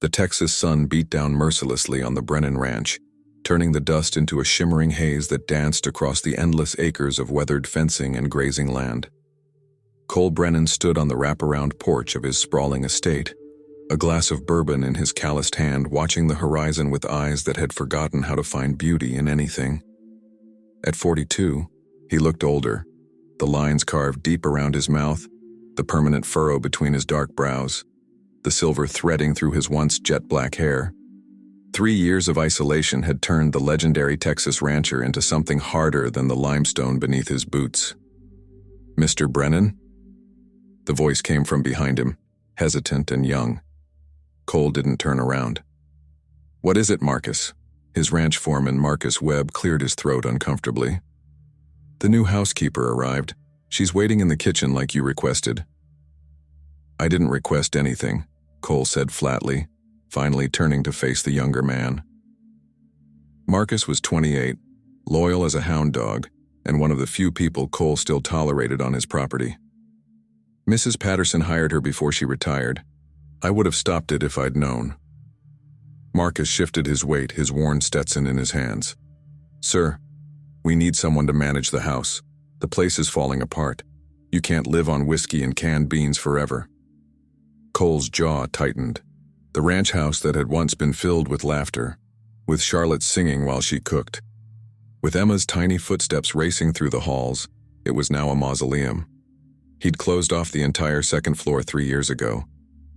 The Texas sun beat down mercilessly on the Brennan Ranch, turning the dust into a shimmering haze that danced across the endless acres of weathered fencing and grazing land. Cole Brennan stood on the wraparound porch of his sprawling estate, a glass of bourbon in his calloused hand, watching the horizon with eyes that had forgotten how to find beauty in anything. At 42, he looked older, the lines carved deep around his mouth, the permanent furrow between his dark brows, the silver threading through his once jet-black hair. 3 years of isolation had turned the legendary Texas rancher into something harder than the limestone beneath his boots. "Mr. Brennan?" The voice came from behind him, hesitant and young. Cole didn't turn around. "What is it, Marcus?" His ranch foreman, Marcus Webb, cleared his throat uncomfortably. "The new housekeeper arrived. She's waiting in the kitchen like you requested." "I didn't request anything," Cole said flatly, finally turning to face the younger man. Marcus was 28, loyal as a hound dog, and one of the few people Cole still tolerated on his property. "Mrs. Patterson hired her before she retired. I would have stopped it if I'd known." Marcus shifted his weight, his worn Stetson in his hands. "Sir, we need someone to manage the house. The place is falling apart. You can't live on whiskey and canned beans forever." Cole's jaw tightened. The ranch house that had once been filled with laughter, with Charlotte singing while she cooked, with Emma's tiny footsteps racing through the halls, it was now a mausoleum. He'd closed off the entire second floor 3 years ago.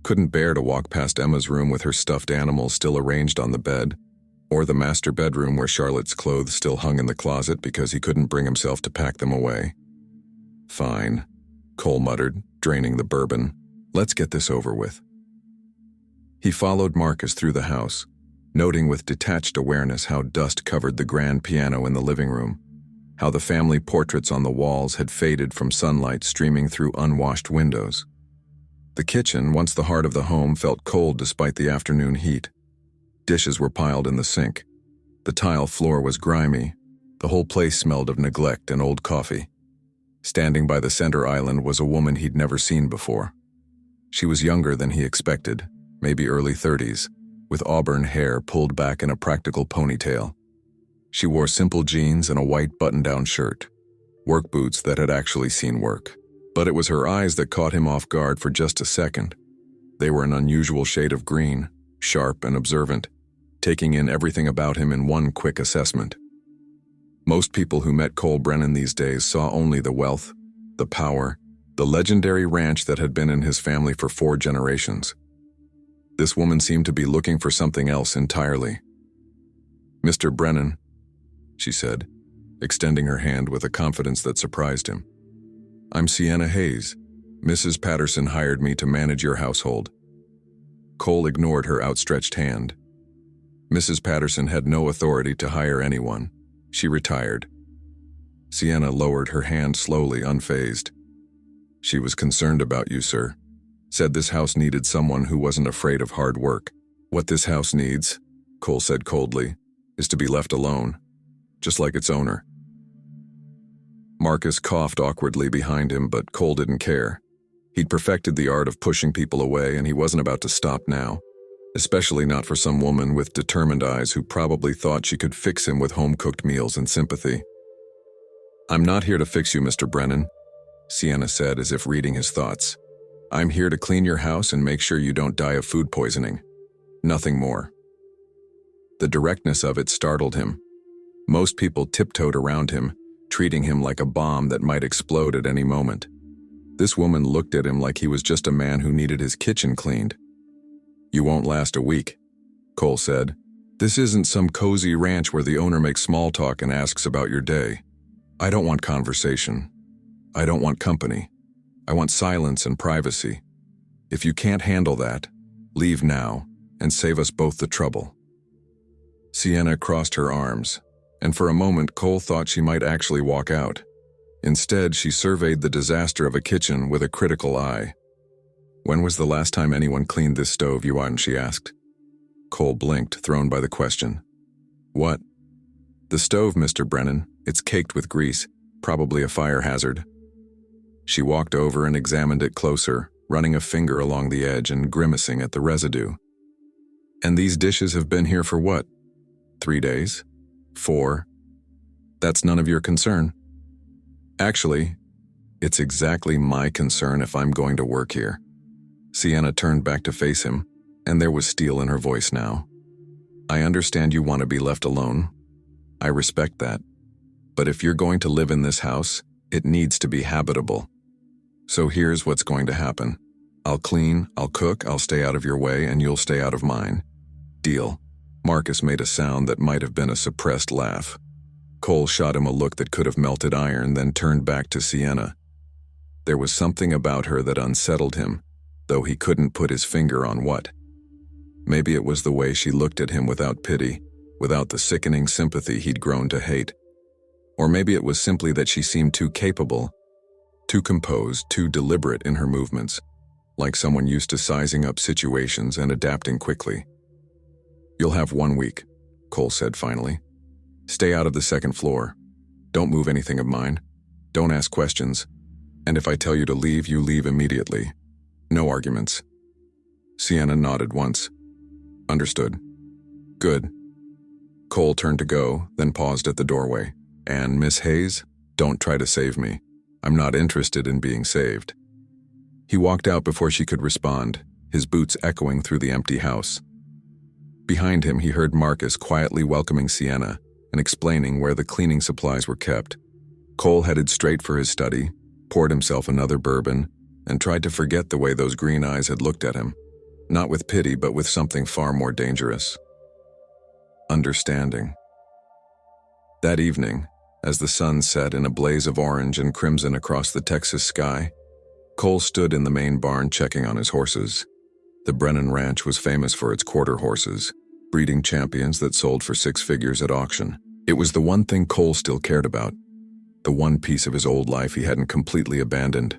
Couldn't bear to walk past Emma's room with her stuffed animals still arranged on the bed, or the master bedroom where Charlotte's clothes still hung in the closet because he couldn't bring himself to pack them away. "Fine," Cole muttered, draining the bourbon. "Let's get this over with." He followed Marcus through the house, noting with detached awareness how dust covered the grand piano in the living room, how the family portraits on the walls had faded from sunlight streaming through unwashed windows. The kitchen, once the heart of the home, felt cold despite the afternoon heat. Dishes were piled in the sink. The tile floor was grimy. The whole place smelled of neglect and old coffee. Standing by the center island was a woman he'd never seen before. She was younger than he expected, maybe early 30s, with auburn hair pulled back in a practical ponytail. She wore simple jeans and a white button-down shirt, work boots that had actually seen work. But it was her eyes that caught him off guard for just a second. They were an unusual shade of green, sharp and observant, taking in everything about him in one quick assessment. Most people who met Cole Brennan these days saw only the wealth, the power, the legendary ranch that had been in his family for 4 generations. This woman seemed to be looking for something else entirely. "Mr. Brennan," she said, extending her hand with a confidence that surprised him. "I'm Sienna Hayes. Mrs. Patterson hired me to manage your household." Cole ignored her outstretched hand. Mrs. Patterson had no authority to hire anyone. She retired. Sienna lowered her hand slowly, unfazed. "She was concerned about you, sir. Said this house needed someone who wasn't afraid of hard work." "What this house needs," Cole said coldly, "is to be left alone, just like its owner." Marcus coughed awkwardly behind him, but Cole didn't care. He'd perfected the art of pushing people away, and he wasn't about to stop now, especially not for some woman with determined eyes who probably thought she could fix him with home-cooked meals and sympathy. "I'm not here to fix you, Mr. Brennan," Sienna said as if reading his thoughts. "I'm here to clean your house and make sure you don't die of food poisoning. Nothing more." The directness of it startled him. Most people tiptoed around him, treating him like a bomb that might explode at any moment. This woman looked at him like he was just a man who needed his kitchen cleaned. "You won't last a week," Cole said. "This isn't some cozy ranch where the owner makes small talk and asks about your day. I don't want conversation. I don't want company. I want silence and privacy. If you can't handle that, leave now and save us both the trouble." Sienna crossed her arms, and for a moment Cole thought she might actually walk out. Instead, she surveyed the disaster of a kitchen with a critical eye. "When was the last time anyone cleaned this stove you on?" she asked. Cole blinked, thrown by the question. "What?" "The stove, Mr. Brennan. It's caked with grease, probably a fire hazard." She walked over and examined it closer, running a finger along the edge and grimacing at the residue. And these dishes have been here for what? 3 days? 4? That's none of your concern. Actually, it's exactly my concern if I'm going to work here. Sienna turned back to face him, and there was steel in her voice now. I understand you want to be left alone. I respect that. But if you're going to live in this house, it needs to be habitable. So here's what's going to happen. I'll clean, I'll cook, I'll stay out of your way, and you'll stay out of mine. Deal. Marcus made a sound that might have been a suppressed laugh. Cole shot him a look that could have melted iron, then turned back to Sienna. There was something about her that unsettled him, though he couldn't put his finger on what. Maybe it was the way she looked at him without pity, without the sickening sympathy he'd grown to hate. Or maybe it was simply that she seemed too capable, too composed, too deliberate in her movements, like someone used to sizing up situations and adapting quickly. You'll have 1 week, Cole said finally. Stay out of the second floor. Don't move anything of mine. Don't ask questions. And if I tell you to leave, you leave immediately. No arguments. Sienna nodded once. Understood. Good. Cole turned to go, then paused at the doorway. And Miss Hayes, don't try to save me. I'm not interested in being saved. He walked out before she could respond, his boots echoing through the empty house. Behind him, he heard Marcus quietly welcoming Sienna and explaining where the cleaning supplies were kept. Cole headed straight for his study, poured himself another bourbon, and tried to forget the way those green eyes had looked at him, not with pity but with something far more dangerous. Understanding. That evening, as the sun set in a blaze of orange and crimson across the Texas sky, Cole stood in the main barn checking on his horses. The Brennan Ranch was famous for its quarter horses, breeding champions that sold for 6 figures at auction. It was the one thing Cole still cared about, the one piece of his old life he hadn't completely abandoned.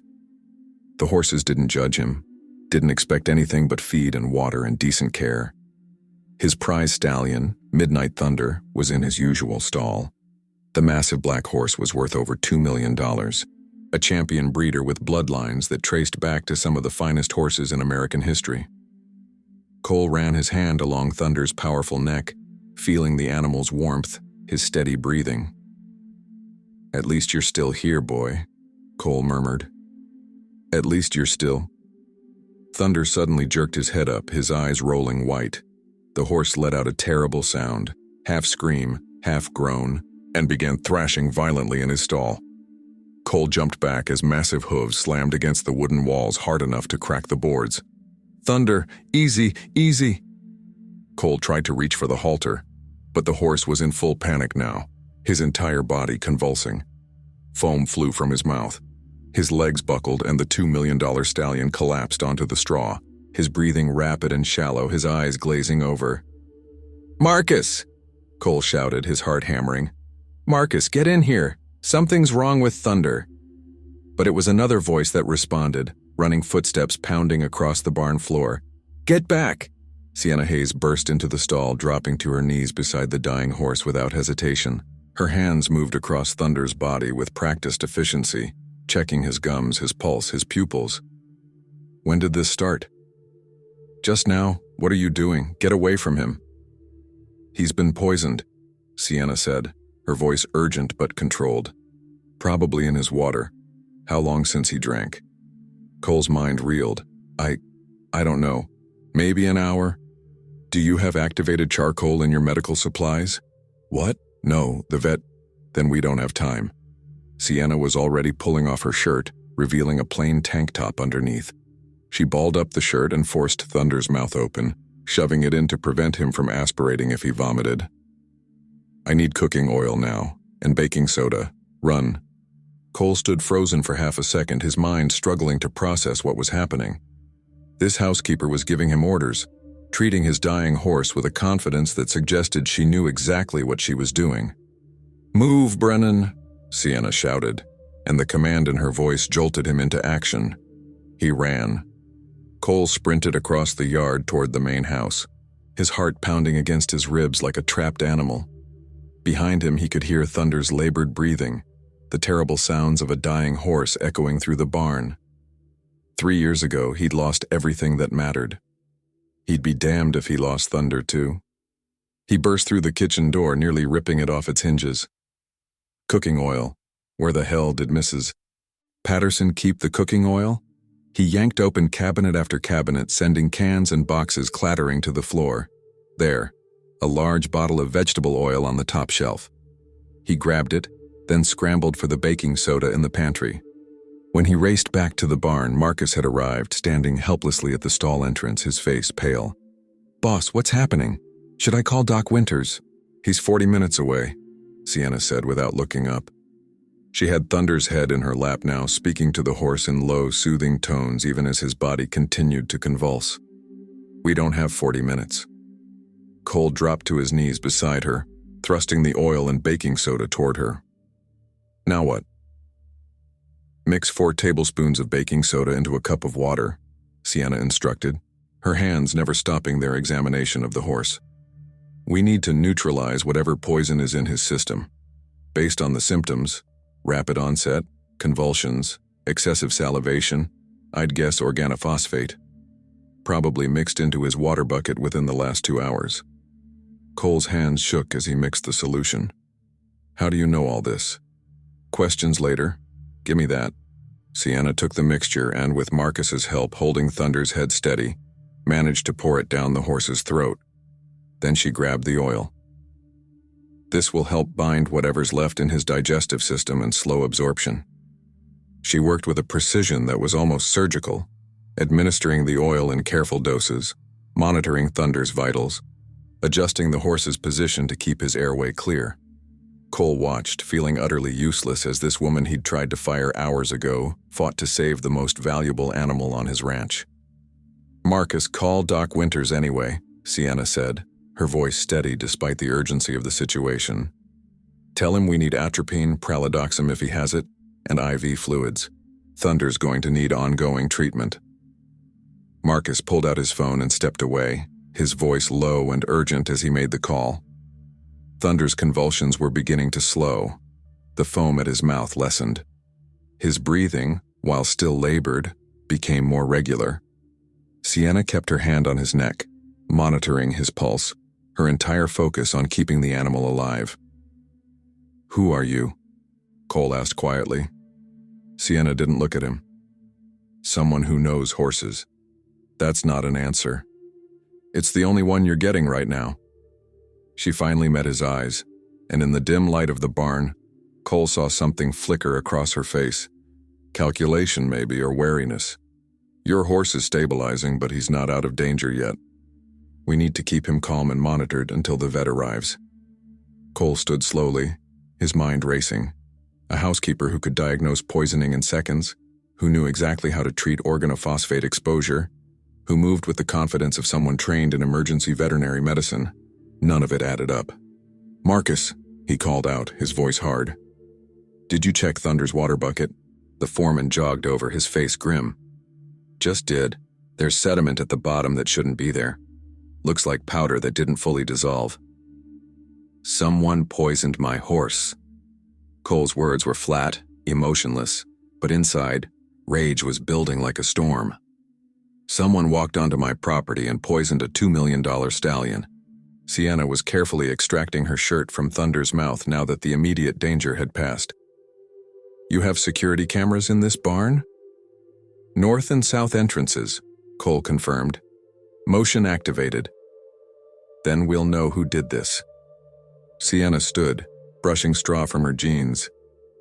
The horses didn't judge him, didn't expect anything but feed and water and decent care. His prize stallion, Midnight Thunder, was in his usual stall. The massive black horse was worth over $2 million, a champion breeder with bloodlines that traced back to some of the finest horses in American history. Cole ran his hand along Thunder's powerful neck, feeling the animal's warmth, his steady breathing. At least you're still here, boy, Cole murmured. At least you're still. Thunder suddenly jerked his head up, his eyes rolling white. The horse let out a terrible sound, half scream, half groan, and began thrashing violently in his stall. Cole jumped back as massive hooves slammed against the wooden walls hard enough to crack the boards. Thunder, easy, easy. Cole tried to reach for the halter, but the horse was in full panic now, his entire body convulsing. Foam flew from his mouth. His legs buckled and the $2 million stallion collapsed onto the straw, his breathing rapid and shallow, his eyes glazing over. Marcus! Cole shouted, his heart hammering. Marcus, get in here! Something's wrong with Thunder. But it was another voice that responded, running footsteps pounding across the barn floor. Get back! Sienna Hayes burst into the stall, dropping to her knees beside the dying horse without hesitation. Her hands moved across Thunder's body with practiced efficiency, checking his gums, his pulse, his pupils. When did this start? Just now. What are you doing? Get away from him. He's been poisoned, Sienna said, her voice urgent but controlled. Probably in his water. How long since he drank? Cole's mind reeled. I don't know. Maybe an hour? Do you have activated charcoal in your medical supplies? What? No, the vet. Then we don't have time. Sienna was already pulling off her shirt, revealing a plain tank top underneath. She balled up the shirt and forced Thunder's mouth open, shoving it in to prevent him from aspirating if he vomited. I need cooking oil now, and baking soda. Run. Cole stood frozen for half a second, his mind struggling to process what was happening. This housekeeper was giving him orders, treating his dying horse with a confidence that suggested she knew exactly what she was doing. Move, Brennan, Sienna shouted, and the command in her voice jolted him into action. He ran. Cole sprinted across the yard toward the main house, his heart pounding against his ribs like a trapped animal. Behind him, he could hear Thunder's labored breathing, the terrible sounds of a dying horse echoing through the barn. 3 years ago, he'd lost everything that mattered. He'd be damned if he lost Thunder, too. He burst through the kitchen door, nearly ripping it off its hinges. Cooking oil. Where the hell did Mrs. Patterson keep the cooking oil? He yanked open cabinet after cabinet, sending cans and boxes clattering to the floor. There, a large bottle of vegetable oil on the top shelf. He grabbed it, then scrambled for the baking soda in the pantry. When he raced back to the barn, Marcus had arrived, standing helplessly at the stall entrance, his face pale. "Boss, what's happening? Should I call Doc Winters?" "He's 40 minutes away," Sienna said without looking up. She had Thunder's head in her lap now, speaking to the horse in low, soothing tones even as his body continued to convulse. "We don't have 40 minutes. Cole dropped to his knees beside her, thrusting the oil and baking soda toward her. "Now what?" "Mix 4 tablespoons of baking soda into a cup of water," Sienna instructed, her hands never stopping their examination of the horse. "We need to neutralize whatever poison is in his system. Based on the symptoms, rapid onset, convulsions, excessive salivation, I'd guess organophosphate. Probably mixed into his water bucket within the last 2 hours." Cole's hands shook as he mixed the solution. "How do you know all this?" "Questions later. Give me that." Sienna took the mixture and, with Marcus's help holding Thunder's head steady, managed to pour it down the horse's throat. Then she grabbed the oil. "This will help bind whatever's left in his digestive system and slow absorption." She worked with a precision that was almost surgical, administering the oil in careful doses, monitoring Thunder's vitals, adjusting the horse's position to keep his airway clear. Cole watched, feeling utterly useless as this woman he'd tried to fire hours ago fought to save the most valuable animal on his ranch. "Marcus, call Doc Winters anyway," Sienna said, her voice steady despite the urgency of the situation. "Tell him we need atropine, pralidoxim if he has it, and IV fluids. Thunder's going to need ongoing treatment." Marcus pulled out his phone and stepped away, his voice low and urgent as he made the call. Thunder's convulsions were beginning to slow. The foam at his mouth lessened. His breathing, while still labored, became more regular. Sienna kept her hand on his neck, monitoring his pulse, her entire focus on keeping the animal alive. "Who are you?" Cole asked quietly. Sienna didn't look at him. "Someone who knows horses." "That's not an answer. It's the only one you're getting right now." She finally met his eyes, and in the dim light of the barn, Cole saw something flicker across her face. Calculation, maybe, or wariness. "Your horse is stabilizing, but he's not out of danger yet. We need to keep him calm and monitored until the vet arrives." Cole stood slowly, his mind racing. A housekeeper who could diagnose poisoning in seconds, who knew exactly how to treat organophosphate exposure, who moved with the confidence of someone trained in emergency veterinary medicine. None of it added up. "Marcus," he called out, his voice hard. "Did you check Thunder's water bucket?" The foreman jogged over, his face grim. "Just did. There's sediment at the bottom that shouldn't be there. Looks like powder that didn't fully dissolve." "Someone poisoned my horse." Cole's words were flat, emotionless, but inside, rage was building like a storm. "Someone walked onto my property and poisoned a $2 million stallion." Sienna was carefully extracting her shirt from Thunder's mouth now that the immediate danger had passed. "You have security cameras in this barn?" "North and south entrances," Cole confirmed. "Motion activated." "Then we'll know who did this." Sienna stood, brushing straw from her jeans.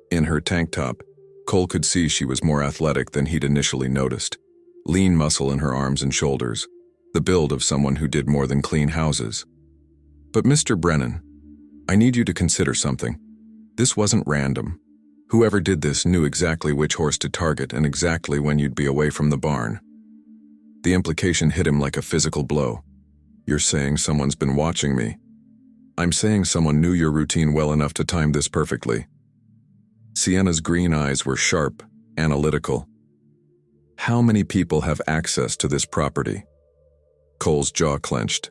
In her tank top, Cole could see she was more athletic than he'd initially noticed. Lean muscle in her arms and shoulders, the build of someone who did more than clean houses. "But Mr. Brennan, I need you to consider something. This wasn't random. Whoever did this knew exactly which horse to target and exactly when you'd be away from the barn." The implication hit him like a physical blow. "You're saying someone's been watching me?" "I'm saying someone knew your routine well enough to time this perfectly." Sienna's green eyes were sharp, analytical. "How many people have access to this property?" Cole's jaw clenched.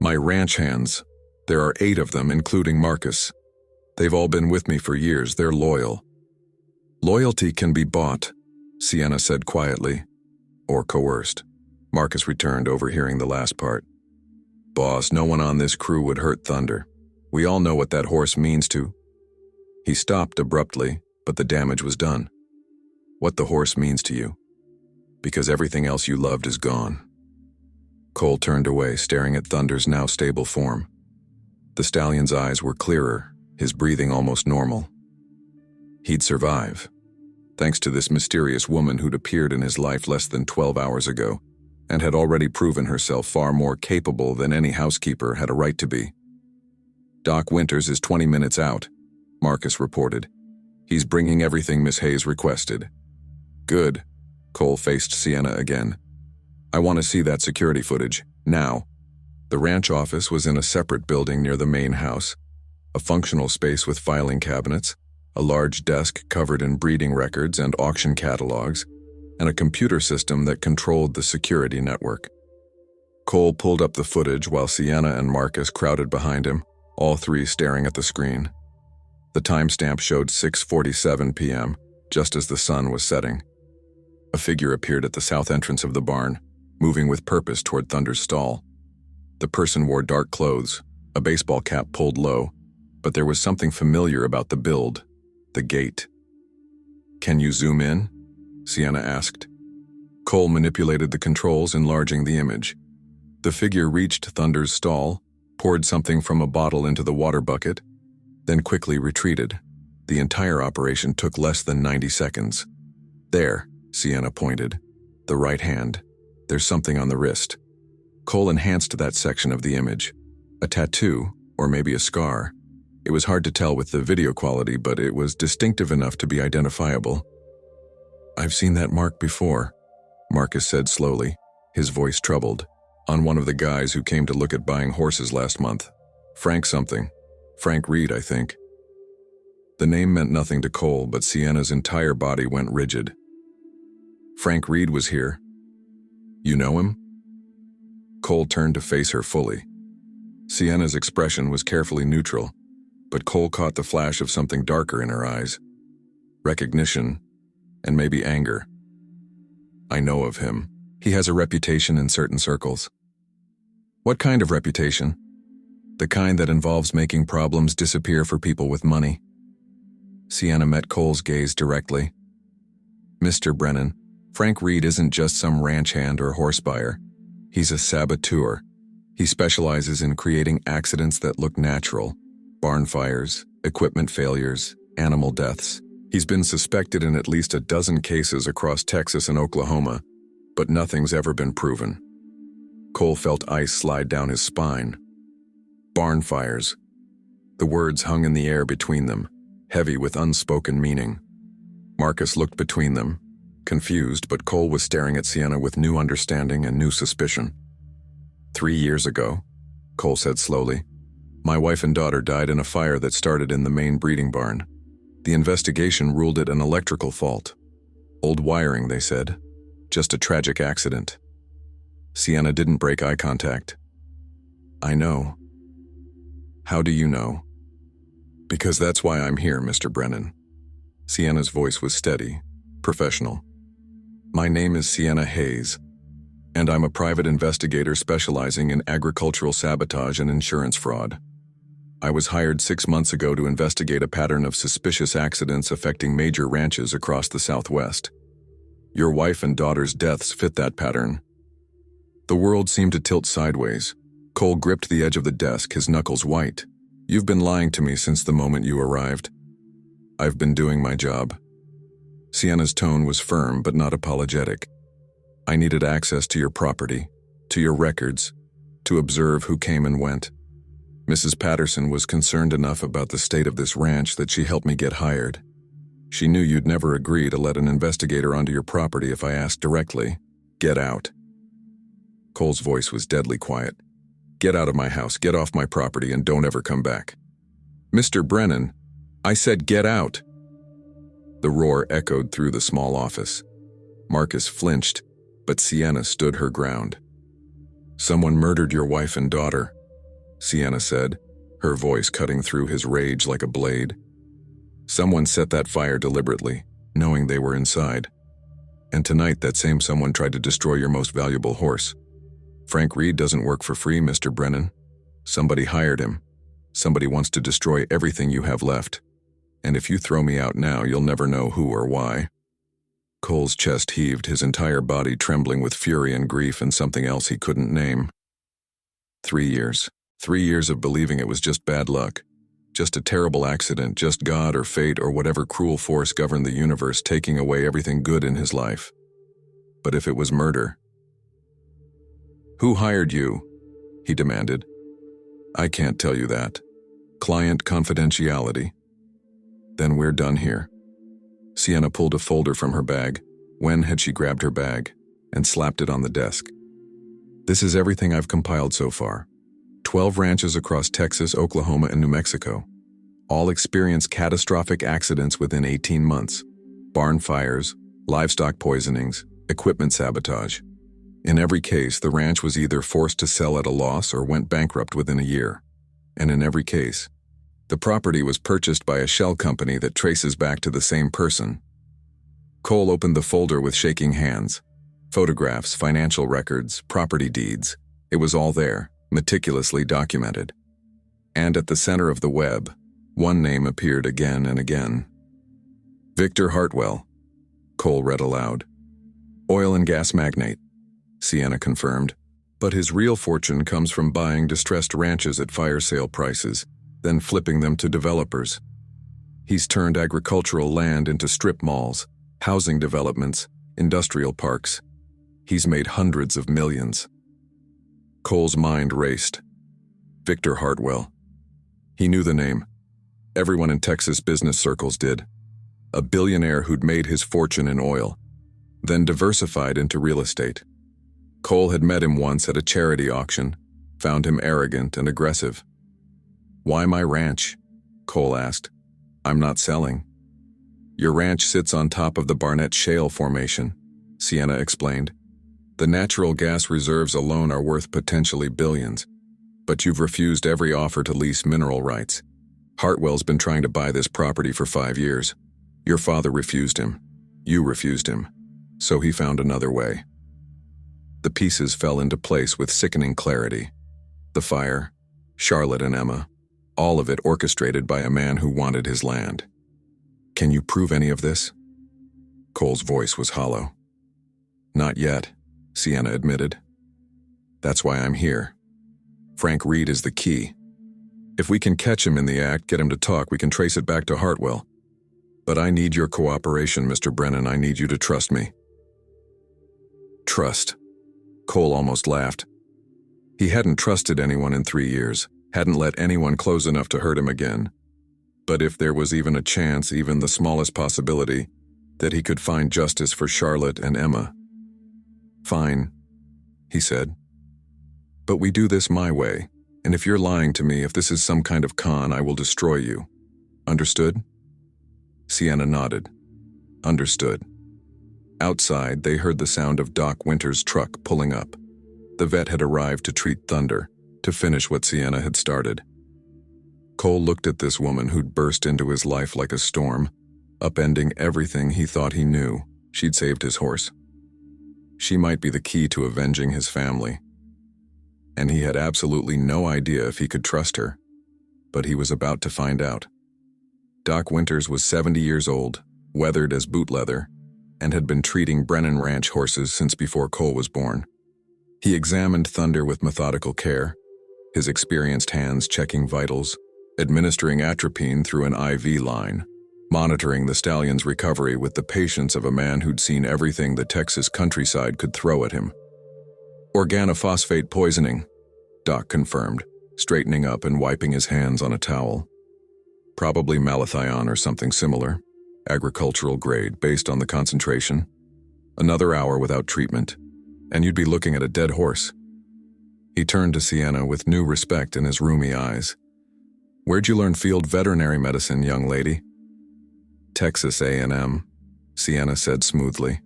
"My ranch hands. There are 8 of them, including Marcus. They've all been with me for years. They're loyal." "Loyalty can be bought," Sienna said quietly. "Or coerced." Marcus returned, overhearing the last part. Boss, no one on this crew would hurt Thunder. We all know what that horse means to. He stopped abruptly, but the damage was done. What the horse means to you. Because everything else you loved is gone. Cole turned away, staring at Thunder's now stable form. The stallion's eyes were clearer, his breathing almost normal. He'd survive, thanks to this mysterious woman who'd appeared in his life less than 12 hours ago, and had already proven herself far more capable than any housekeeper had a right to be. Doc Winters is 20 minutes out, Marcus reported. He's bringing everything Miss Hayes requested. Good. Cole faced Sienna again. I want to see that security footage, now. The ranch office was in a separate building near the main house, a functional space with filing cabinets, a large desk covered in breeding records and auction catalogs, and a computer system that controlled the security network. Cole pulled up the footage while Sienna and Marcus crowded behind him, all three staring at the screen. The timestamp showed 6:47 p.m., just as the sun was setting. A figure appeared at the south entrance of the barn, moving with purpose toward Thunder's stall. The person wore dark clothes, a baseball cap pulled low, but there was something familiar about the build, the gait. Can you zoom in? Sienna asked. Cole manipulated the controls, enlarging the image. The figure reached Thunder's stall, poured something from a bottle into the water bucket, then quickly retreated. The entire operation took less than 90 seconds. There, Sienna pointed. The right hand. There's something on the wrist. Cole enhanced that section of the image. A tattoo, or maybe a scar. It was hard to tell with the video quality, but it was distinctive enough to be identifiable. I've seen that mark before, Marcus said slowly, his voice troubled. On one of the guys who came to look at buying horses last month. Frank something. Frank Reed, I think. The name meant nothing to Cole, but Sienna's entire body went rigid. Frank Reed was here. You know him? Cole turned to face her fully. Sienna's expression was carefully neutral, but Cole caught the flash of something darker in her eyes. Recognition, and maybe anger. I know of him. He has a reputation in certain circles. What kind of reputation? The kind that involves making problems disappear for people with money. Sienna met Cole's gaze directly. Mr. Brennan, Frank Reed isn't just some ranch hand or horse buyer. He's a saboteur. He specializes in creating accidents that look natural. Barn fires, equipment failures, animal deaths. He's been suspected in at least a dozen cases across Texas and Oklahoma, but nothing's ever been proven. Cole felt ice slide down his spine. Barn fires. The words hung in the air between them, heavy with unspoken meaning. Marcus looked between them, confused, but Cole was staring at Sienna with new understanding and new suspicion. 3 years ago, Cole said slowly, my wife and daughter died in a fire that started in the main breeding barn. The investigation ruled it an electrical fault. Old wiring, they said. Just a tragic accident. Sienna didn't break eye contact. I know. How do you know? Because that's why I'm here, Mr. Brennan. Sienna's voice was steady, professional. My name is Sienna Hayes, and I'm a private investigator specializing in agricultural sabotage and insurance fraud. I was hired 6 months ago to investigate a pattern of suspicious accidents affecting major ranches across the Southwest. Your wife and daughter's deaths fit that pattern. The world seemed to tilt sideways. Cole gripped the edge of the desk, his knuckles white. You've been lying to me since the moment you arrived. I've been doing my job. Sienna's tone was firm but not apologetic. I needed access to your property, to your records, to observe who came and went. Mrs. Patterson was concerned enough about the state of this ranch that she helped me get hired. She knew you'd never agree to let an investigator onto your property if I asked directly. Get out. Cole's voice was deadly quiet. Get out of my house, get off my property, and don't ever come back. Mr. Brennan, I said get out. The roar echoed through the small office. Marcus flinched, but Sienna stood her ground. Someone murdered your wife and daughter, Sienna said, her voice cutting through his rage like a blade. Someone set that fire deliberately, knowing they were inside. And tonight that same someone tried to destroy your most valuable horse. Frank Reed doesn't work for free, Mr. Brennan. Somebody hired him. Somebody wants to destroy everything you have left. And if you throw me out now, you'll never know who or why." Cole's chest heaved, his entire body trembling with fury and grief and something else he couldn't name. 3 years. 3 years of believing it was just bad luck. Just a terrible accident, just God or fate or whatever cruel force governed the universe taking away everything good in his life. But if it was murder? "Who hired you?" he demanded. "I can't tell you that. Client confidentiality." "Then we're done here." Sienna pulled a folder from her bag. When had she grabbed her bag? And slapped it on the desk. "This is everything I've compiled so far. 12 ranches across Texas, Oklahoma, and New Mexico. All experienced catastrophic accidents within 18 months. Barn fires, livestock poisonings, equipment sabotage. In every case, the ranch was either forced to sell at a loss or went bankrupt within a year. And in every case, the property was purchased by a shell company that traces back to the same person." Cole opened the folder with shaking hands. Photographs, financial records, property deeds. It was all there, meticulously documented. And at the center of the web, one name appeared again and again. "Victor Hartwell," Cole read aloud. "Oil and gas magnate," Sienna confirmed. "But his real fortune comes from buying distressed ranches at fire sale prices, then flipping them to developers. He's turned agricultural land into strip malls, housing developments, industrial parks. He's made hundreds of millions." Cole's mind raced. Victor Hartwell. He knew the name. Everyone in Texas business circles did. A billionaire who'd made his fortune in oil, then diversified into real estate. Cole had met him once at a charity auction, found him arrogant and aggressive. "Why my ranch?" Cole asked. "I'm not selling." "Your ranch sits on top of the Barnett Shale Formation," Sienna explained. "The natural gas reserves alone are worth potentially billions. But you've refused every offer to lease mineral rights. Hartwell's been trying to buy this property for 5 years. Your father refused him. You refused him. So he found another way." The pieces fell into place with sickening clarity. The fire, Charlotte and Emma, all of it orchestrated by a man who wanted his land. "Can you prove any of this?" Cole's voice was hollow. "Not yet," Sienna admitted. "That's why I'm here. Frank Reed is the key. If we can catch him in the act, get him to talk, we can trace it back to Hartwell. But I need your cooperation, Mr. Brennan. I need you to trust me." Trust. Cole almost laughed. He hadn't trusted anyone in 3 years, hadn't let anyone close enough to hurt him again. But if there was even a chance, even the smallest possibility, that he could find justice for Charlotte and Emma. "Fine," he said. "But we do this my way, and if you're lying to me, if this is some kind of con, I will destroy you. Understood?" Sienna nodded. Understood. Outside, they heard the sound of Doc Winter's truck pulling up. The vet had arrived to treat Thunder, to finish what Sienna had started. Cole looked at this woman who'd burst into his life like a storm, upending everything he thought he knew. She'd saved his horse. She might be the key to avenging his family. And he had absolutely no idea if he could trust her. But he was about to find out. Doc Winters was 70 years old, weathered as boot leather, and had been treating Brennan Ranch horses since before Cole was born. He examined Thunder with methodical care, his experienced hands checking vitals, administering atropine through an IV line, monitoring the stallion's recovery with the patience of a man who'd seen everything the Texas countryside could throw at him. "Organophosphate poisoning," Doc confirmed, straightening up and wiping his hands on a towel. "Probably malathion or something similar, agricultural grade based on the concentration. Another hour without treatment, and you'd be looking at a dead horse." He turned to Sienna with new respect in his rheumy eyes. "Where'd you learn field veterinary medicine, young lady?" "Texas A&M, Sienna said smoothly.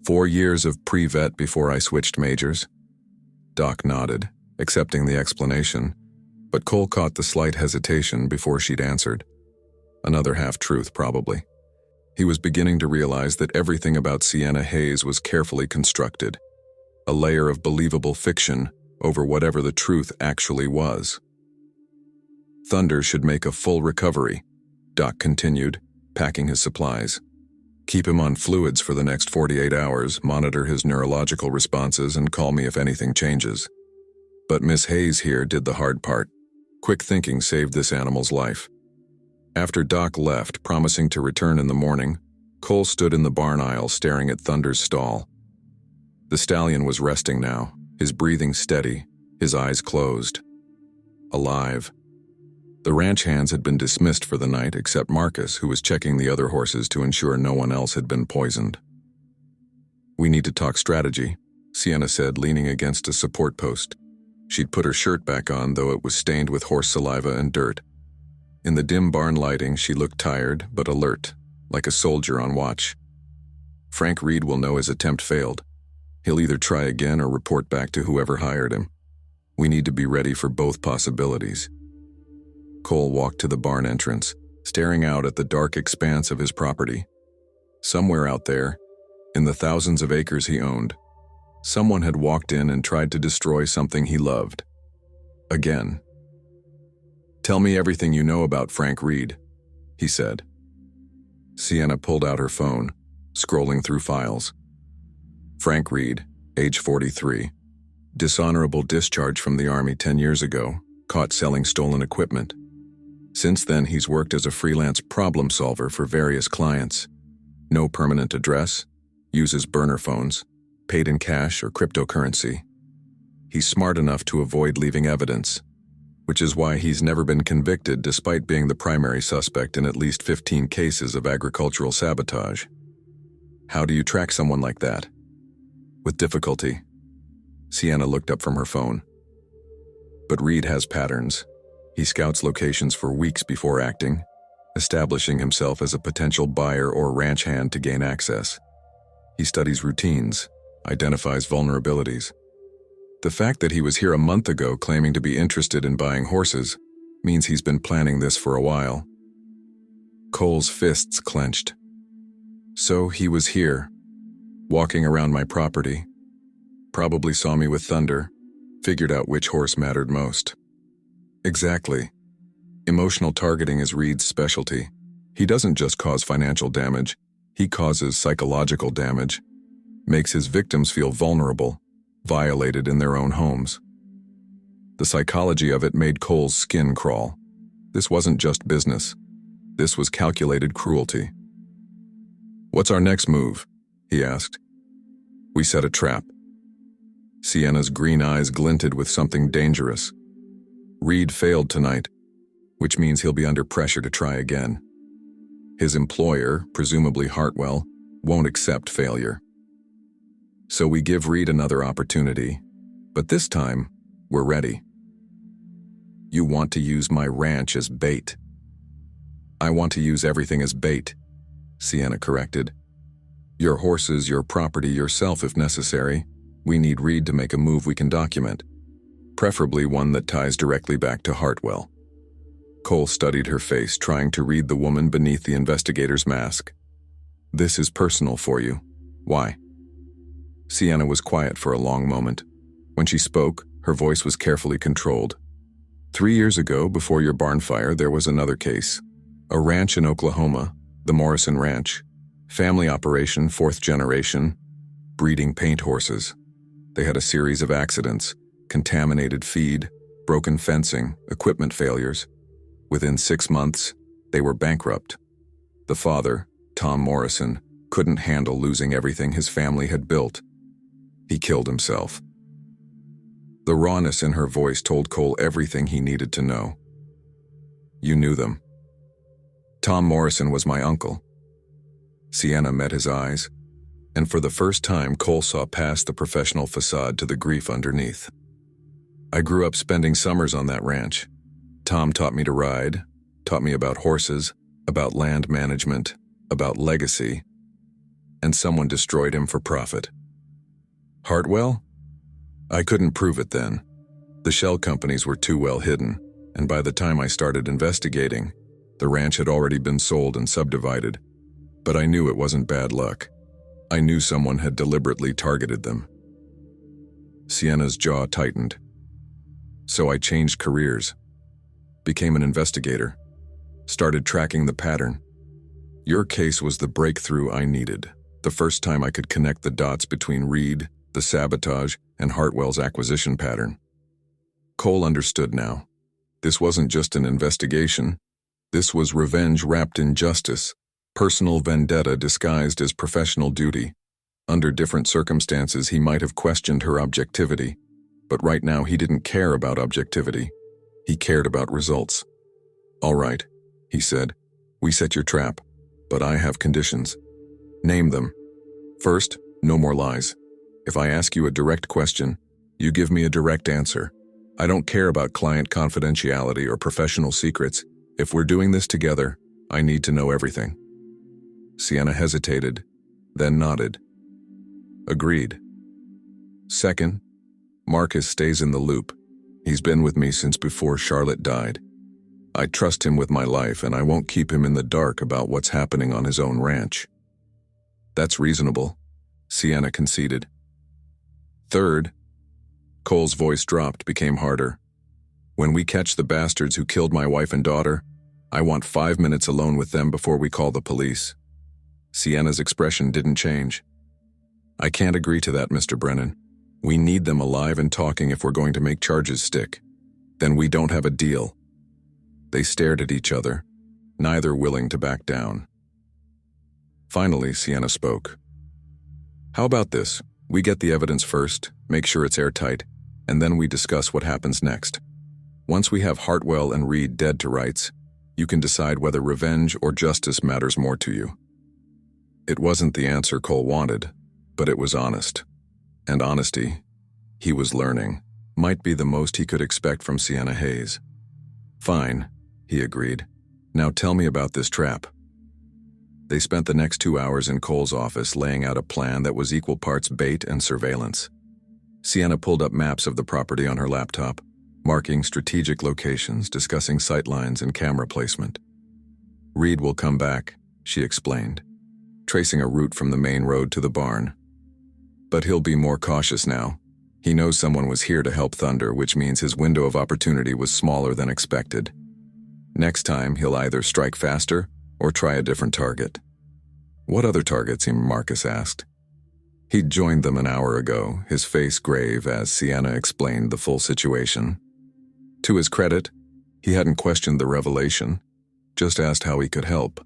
4 years of pre-vet before I switched majors." Doc nodded, accepting the explanation, but Cole caught the slight hesitation before she'd answered. Another half-truth, probably. He was beginning to realize that everything about Sienna Hayes was carefully constructed, a layer of believable fiction over whatever the truth actually was. Thunder should make a full recovery, Doc continued, packing his supplies. Keep him on fluids for the next 48 hours, monitor his neurological responses, and call me if anything changes. But Miss Hayes here did the hard part. Quick thinking saved this animal's life. After Doc left, promising to return in the morning, Cole stood in the barn aisle staring at Thunder's stall. The stallion was resting now, his breathing steady, his eyes closed. Alive. The ranch hands had been dismissed for the night except Marcus, who was checking the other horses to ensure no one else had been poisoned. We need to talk strategy, Sienna said, leaning against a support post. She'd put her shirt back on, though it was stained with horse saliva and dirt. In the dim barn lighting, she looked tired but alert, like a soldier on watch. Frank Reed will know his attempt failed. He'll either try again or report back to whoever hired him. We need to be ready for both possibilities. Cole walked to the barn entrance, staring out at the dark expanse of his property. Somewhere out there, in the thousands of acres he owned, someone had walked in and tried to destroy something he loved. Again. Tell me everything you know about Frank Reed, he said. Sienna pulled out her phone, scrolling through files. Frank Reed, age 43. Dishonorable discharge from the Army 10 years ago, caught selling stolen equipment. Since then, he's worked as a freelance problem solver for various clients. No permanent address, uses burner phones, paid in cash or cryptocurrency. He's smart enough to avoid leaving evidence, which is why he's never been convicted despite being the primary suspect in at least 15 cases of agricultural sabotage. How do you track someone like that? With difficulty. Sienna looked up from her phone. But Reed has patterns. He scouts locations for weeks before acting, establishing himself as a potential buyer or ranch hand to gain access. He studies routines, identifies vulnerabilities. The fact that he was here a month ago claiming to be interested in buying horses means he's been planning this for a while. Cole's fists clenched. So he was here, walking around my property, probably saw me with Thunder, figured out which horse mattered most. Exactly. Emotional targeting is Reed's specialty. He doesn't just cause financial damage, he causes psychological damage, makes his victims feel vulnerable, violated in their own homes. The psychology of it made Cole's skin crawl. This wasn't just business. This was calculated cruelty. What's our next move? He asked. We set a trap. Sienna's green eyes glinted with something dangerous. Reed failed tonight, which means he'll be under pressure to try again. His employer, presumably Hartwell, won't accept failure. So we give Reed another opportunity, but this time, we're ready. You want to use my ranch as bait. I want to use everything as bait, Sienna corrected. Your horses, your property, yourself if necessary. We need Reed to make a move we can document, preferably one that ties directly back to Hartwell. Cole studied her face, trying to read the woman beneath the investigator's mask. This is personal for you. Why? Sienna was quiet for a long moment. When she spoke, her voice was carefully controlled. 3 years ago, before your barn fire, there was another case. A ranch in Oklahoma, the Morrison Ranch. Family operation, 4th generation, breeding paint horses. They had a series of accidents, contaminated feed, broken fencing, equipment failures. Within 6 months, they were bankrupt. The father, Tom Morrison, couldn't handle losing everything his family had built. He killed himself. The rawness in her voice told Cole everything he needed to know. You knew them. Tom Morrison was my uncle. Sienna met his eyes, and for the first time Cole saw past the professional facade to the grief underneath. I grew up spending summers on that ranch. Tom taught me to ride, taught me about horses, about land management, about legacy, and someone destroyed him for profit. Hartwell? I couldn't prove it then. The shell companies were too well hidden, and by the time I started investigating, the ranch had already been sold and subdivided. But I knew it wasn't bad luck. I knew someone had deliberately targeted them. Sienna's jaw tightened. So I changed careers, became an investigator, started tracking the pattern. Your case was the breakthrough I needed, the first time I could connect the dots between Reed, the sabotage, and Hartwell's acquisition pattern. Cole understood now. This wasn't just an investigation. This was revenge wrapped in justice, personal vendetta disguised as professional duty. Under different circumstances, he might have questioned her objectivity, but right now he didn't care about objectivity. He cared about results. "All right," he said, "we set your trap, but I have conditions." "Name them." "First, no more lies. If I ask you a direct question, you give me a direct answer. I don't care about client confidentiality or professional secrets. If we're doing this together, I need to know everything." Sienna hesitated, then nodded. "Agreed." "Second, Marcus stays in the loop. He's been with me since before Charlotte died. I trust him with my life, and I won't keep him in the dark about what's happening on his own ranch." "That's reasonable," Sienna conceded. "Third," Cole's voice dropped, became harder. "When we catch the bastards who killed my wife and daughter, I want 5 minutes alone with them before we call the police." Sienna's expression didn't change. "I can't agree to that, Mr. Brennan. We need them alive and talking if we're going to make charges stick. Then we don't have a deal." They stared at each other, neither willing to back down. Finally, Sienna spoke. "How about this? We get the evidence first, make sure it's airtight, and then we discuss what happens next. Once we have Hartwell and Reed dead to rights, you can decide whether revenge or justice matters more to you." It wasn't the answer Cole wanted, but it was honest. And honesty, he was learning, might be the most he could expect from Sienna Hayes. "Fine," he agreed. "Now tell me about this trap." They spent the next 2 hours in Cole's office laying out a plan that was equal parts bait and surveillance. Sienna pulled up maps of the property on her laptop, marking strategic locations, discussing sightlines and camera placement. "Reed will come back," she explained, tracing a route from the main road to the barn. "But he'll be more cautious now. He knows someone was here to help Thunder, which means his window of opportunity was smaller than expected. Next time, he'll either strike faster or try a different target." "What other targets?" Marcus asked. He'd joined them an hour ago, his face grave as Sienna explained the full situation. To his credit, he hadn't questioned the revelation, just asked how he could help.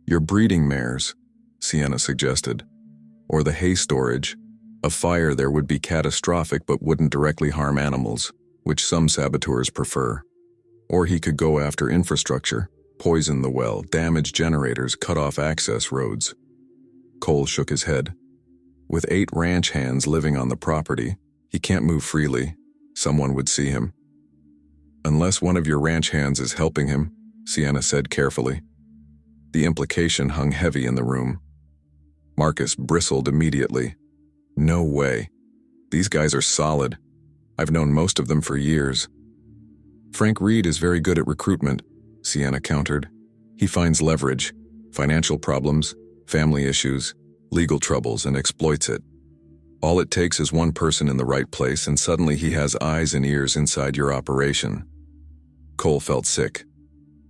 "Your breeding mares," Sienna suggested, "or the hay storage. A fire there would be catastrophic but wouldn't directly harm animals, which some saboteurs prefer. Or he could go after infrastructure, poison the well, damage generators, cut off access roads." Cole shook his head. "With 8 ranch hands living on the property, he can't move freely. Someone would see him." "Unless one of your ranch hands is helping him," Sienna said carefully. The implication hung heavy in the room. Marcus bristled immediately. "No way. These guys are solid. I've known most of them for years." "Frank Reed is very good at recruitment," Sienna countered. "He finds leverage, financial problems, family issues, legal troubles, and exploits it. All it takes is one person in the right place, and suddenly he has eyes and ears inside your operation." Cole felt sick.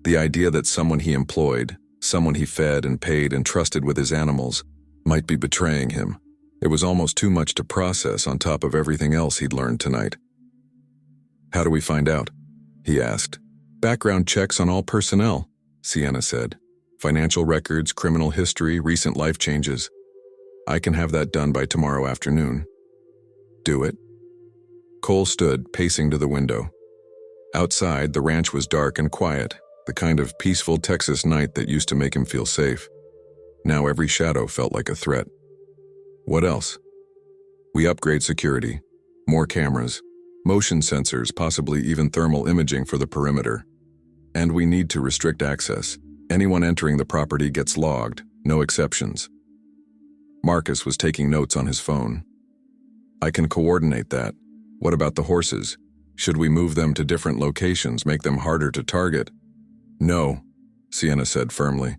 The idea that someone he employed, someone he fed and paid and trusted with his animals, might be betraying him. It was almost too much to process on top of everything else he'd learned tonight. "How do we find out?" he asked. "Background checks on all personnel," Sienna said. "Financial records, criminal history, recent life changes. I can have that done by tomorrow afternoon." "Do it." Cole stood, pacing to the window. Outside, the ranch was dark and quiet, the kind of peaceful Texas night that used to make him feel safe. Now every shadow felt like a threat. "What else?" "We upgrade security. More cameras, motion sensors, possibly even thermal imaging for the perimeter. And we need to restrict access. Anyone entering the property gets logged, no exceptions." Marcus was taking notes on his phone. "I can coordinate that. What about the horses? Should we move them to different locations, make them harder to target?" "No," Sienna said firmly.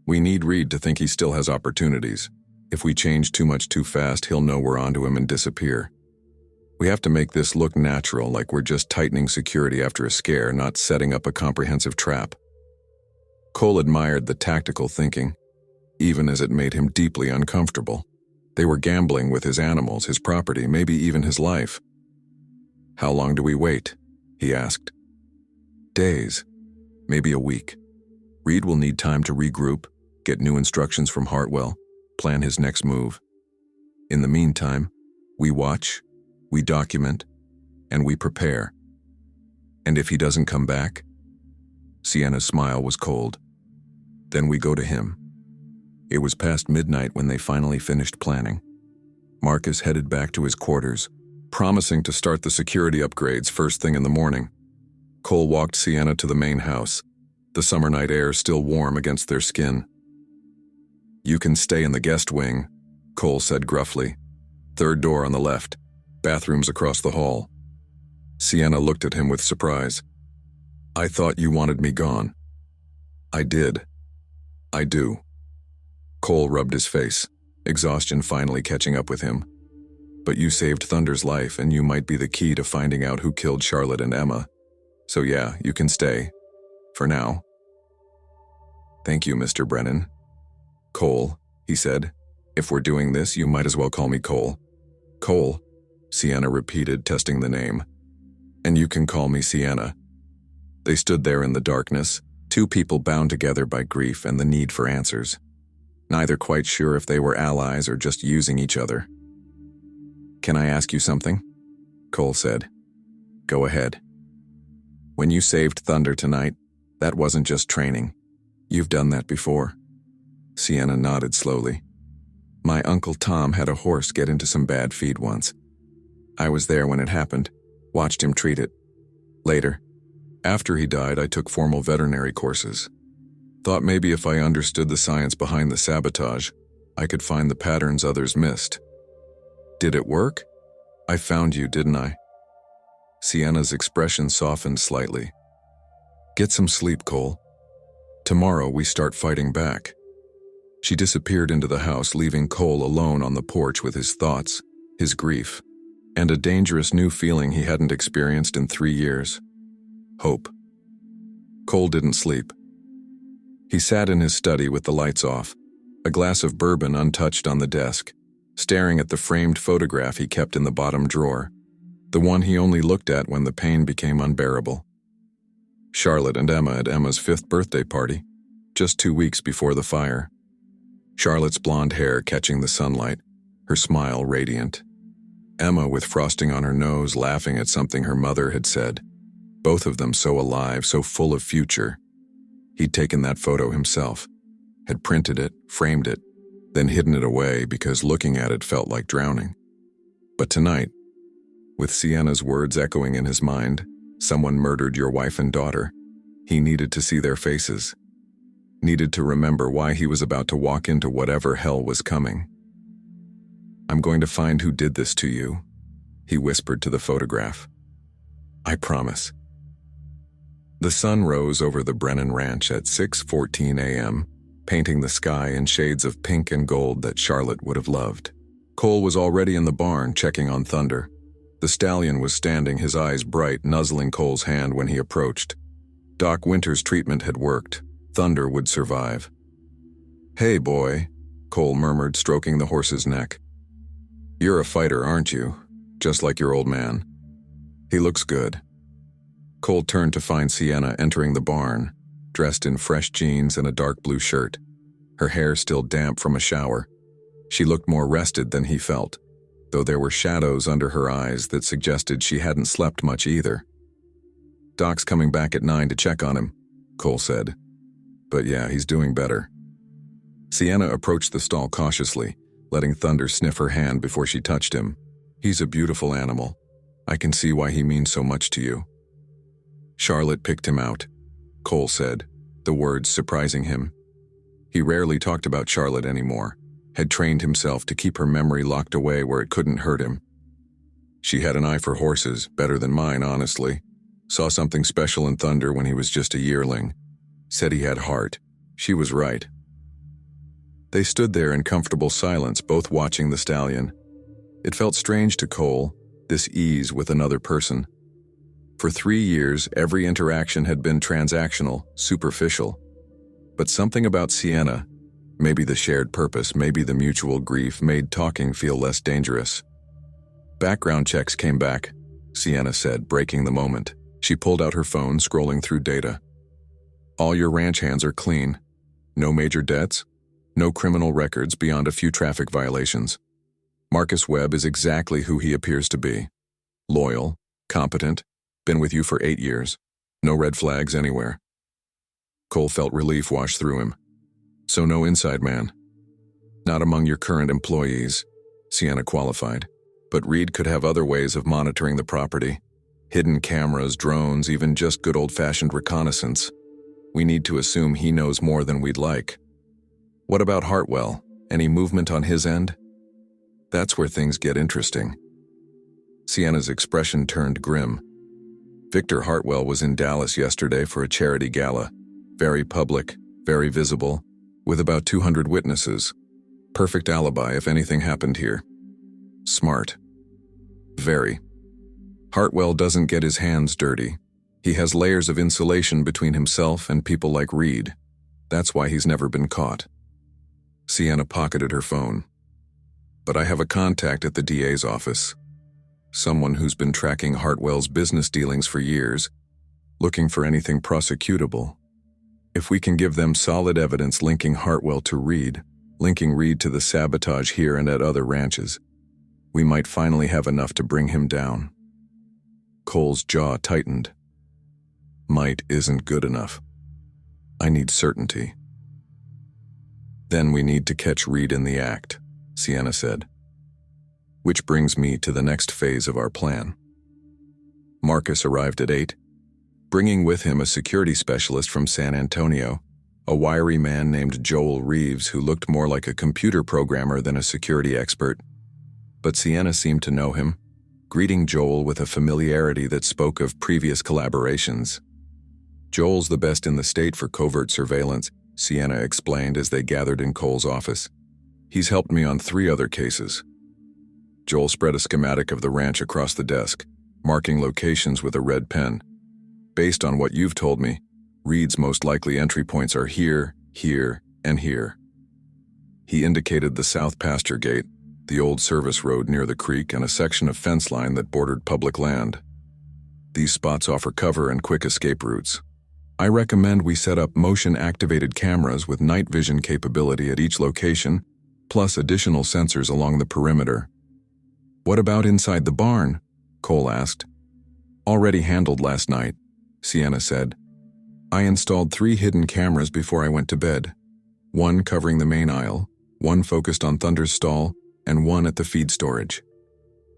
We need Reed to think he still has opportunities. If we change too much too fast, he'll know we're onto him and disappear. We have to make this look natural, like we're just tightening security after a scare, not setting up a comprehensive trap. Cole admired the tactical thinking, even as it made him deeply uncomfortable. They were gambling with his animals, his property, maybe even his life. "How long do we wait?" he asked. "Days, maybe a week. Reed will need time to regroup, get new instructions from Hartwell, plan his next move. In the meantime, we watch, we document, and we prepare. And if he doesn't come back?" Sienna's smile was cold. "Then we go to him." It was past midnight when they finally finished planning. Marcus headed back to his quarters, promising to start the security upgrades first thing in the morning. Cole walked Sienna to the main house, the summer night air still warm against their skin. "You can stay in the guest wing," Cole said gruffly. "Third door on the left, bathrooms across the hall." Sienna looked at him with surprise. "I thought you wanted me gone." "I did. I do." Cole rubbed his face, exhaustion finally catching up with him. "But you saved Thunder's life, and you might be the key to finding out who killed Charlotte and Emma. So yeah, you can stay. For now." "Thank you, Mr. Brennan." "Cole," he said. "If we're doing this, you might as well call me Cole." "Cole," Sienna repeated, testing the name. "And you can call me Sienna." They stood there in the darkness, two people bound together by grief and the need for answers. Neither quite sure if they were allies or just using each other. "Can I ask you something?" Cole said. "Go ahead." "When you saved Thunder tonight, that wasn't just training. You've done that before." Sienna nodded slowly. "My Uncle Tom had a horse get into some bad feed once. I was there when it happened, watched him treat it. Later, after he died, I took formal veterinary courses. Thought maybe if I understood the science behind the sabotage, I could find the patterns others missed. Did it work? I found you, didn't I?" Sienna's expression softened slightly. "Get some sleep, Cole. Tomorrow we start fighting back." She disappeared into the house, leaving Cole alone on the porch with his thoughts, his grief, and a dangerous new feeling he hadn't experienced in 3 years. Hope. Cole didn't sleep. He sat in his study with the lights off, a glass of bourbon untouched on the desk, staring at the framed photograph he kept in the bottom drawer, the one he only looked at when the pain became unbearable. Charlotte and Emma at Emma's 5th birthday party, just 2 weeks before the fire. Charlotte's blonde hair catching the sunlight, her smile radiant. Emma with frosting on her nose, laughing at something her mother had said. Both of them so alive, so full of future. He'd taken that photo himself, had printed it, framed it, then hidden it away because looking at it felt like drowning. But tonight, with Sienna's words echoing in his mind, "Someone murdered your wife and daughter," he needed to see their faces. Needed to remember why he was about to walk into whatever hell was coming. "I'm going to find who did this to you," he whispered to the photograph. "I promise." The sun rose over the Brennan Ranch at 6:14 a.m., painting the sky in shades of pink and gold that Charlotte would have loved. Cole was already in the barn checking on Thunder. The stallion was standing, his eyes bright, nuzzling Cole's hand when he approached. Doc Winter's treatment had worked. Thunder would survive. "Hey, boy," Cole murmured, stroking the horse's neck. "You're a fighter, aren't you? Just like your old man." "He looks good." Cole turned to find Sienna entering the barn, dressed in fresh jeans and a dark blue shirt, her hair still damp from a shower. She looked more rested than he felt, though there were shadows under her eyes that suggested she hadn't slept much either. "Doc's coming back at 9 to check on him," Cole said. "But yeah, he's doing better." Sienna approached the stall cautiously, letting Thunder sniff her hand before she touched him. "He's a beautiful animal. I can see why he means so much to you." "Charlotte picked him out," Cole said, the words surprising him. He rarely talked about Charlotte anymore, had trained himself to keep her memory locked away where it couldn't hurt him. "She had an eye for horses, better than mine, honestly. Saw something special in Thunder when he was just a yearling. Said he had heart. She was right." They stood there in comfortable silence, both watching the stallion. It felt strange to Cole, this ease with another person. For 3 years, every interaction had been transactional, superficial. But something about Sienna, maybe the shared purpose, maybe the mutual grief, made talking feel less dangerous. Background checks came back, Sienna said, breaking the moment. She pulled out her phone, scrolling through data. All your ranch hands are clean. No major debts, no criminal records beyond a few traffic violations. Marcus Webb is exactly who he appears to be. Loyal, competent, been with you for 8 years. No red flags anywhere. Cole felt relief wash through him. So no inside man. Not among your current employees, Sienna qualified. But Reed could have other ways of monitoring the property. Hidden cameras, drones, even just good old-fashioned reconnaissance. We need to assume he knows more than we'd like. What about Hartwell? Any movement on his end? That's where things get interesting. Sienna's expression turned grim. Victor Hartwell was in Dallas yesterday for a charity gala. Very public, very visible, with about 200 witnesses. Perfect alibi if anything happened here. Smart. Very. Hartwell doesn't get his hands dirty. He has layers of insulation between himself and people like Reed. That's why he's never been caught. Sienna pocketed her phone. But I have a contact at the DA's office. Someone who's been tracking Hartwell's business dealings for years, looking for anything prosecutable. If we can give them solid evidence linking Hartwell to Reed, linking Reed to the sabotage here and at other ranches, we might finally have enough to bring him down. Cole's jaw tightened. Might isn't good enough. I need certainty. Then we need to catch Reed in the act, Sienna said. Which brings me to the next phase of our plan. Marcus arrived at 8, bringing with him a security specialist from San Antonio, a wiry man named Joel Reeves who looked more like a computer programmer than a security expert. But Sienna seemed to know him, greeting Joel with a familiarity that spoke of previous collaborations. Joel's the best in the state for covert surveillance, Sienna explained as they gathered in Cole's office. He's helped me on 3 other cases. Joel spread a schematic of the ranch across the desk, marking locations with a red pen. Based on what you've told me, Reed's most likely entry points are here, here, and here. He indicated the south pasture gate, the old service road near the creek, and a section of fence line that bordered public land. These spots offer cover and quick escape routes. I recommend we set up motion-activated cameras with night vision capability at each location, plus additional sensors along the perimeter. What about inside the barn? Cole asked. Already handled last night, Sienna said. I installed 3 hidden cameras before I went to bed. 1 covering the main aisle, 1 focused on Thunder's stall, and 1 at the feed storage.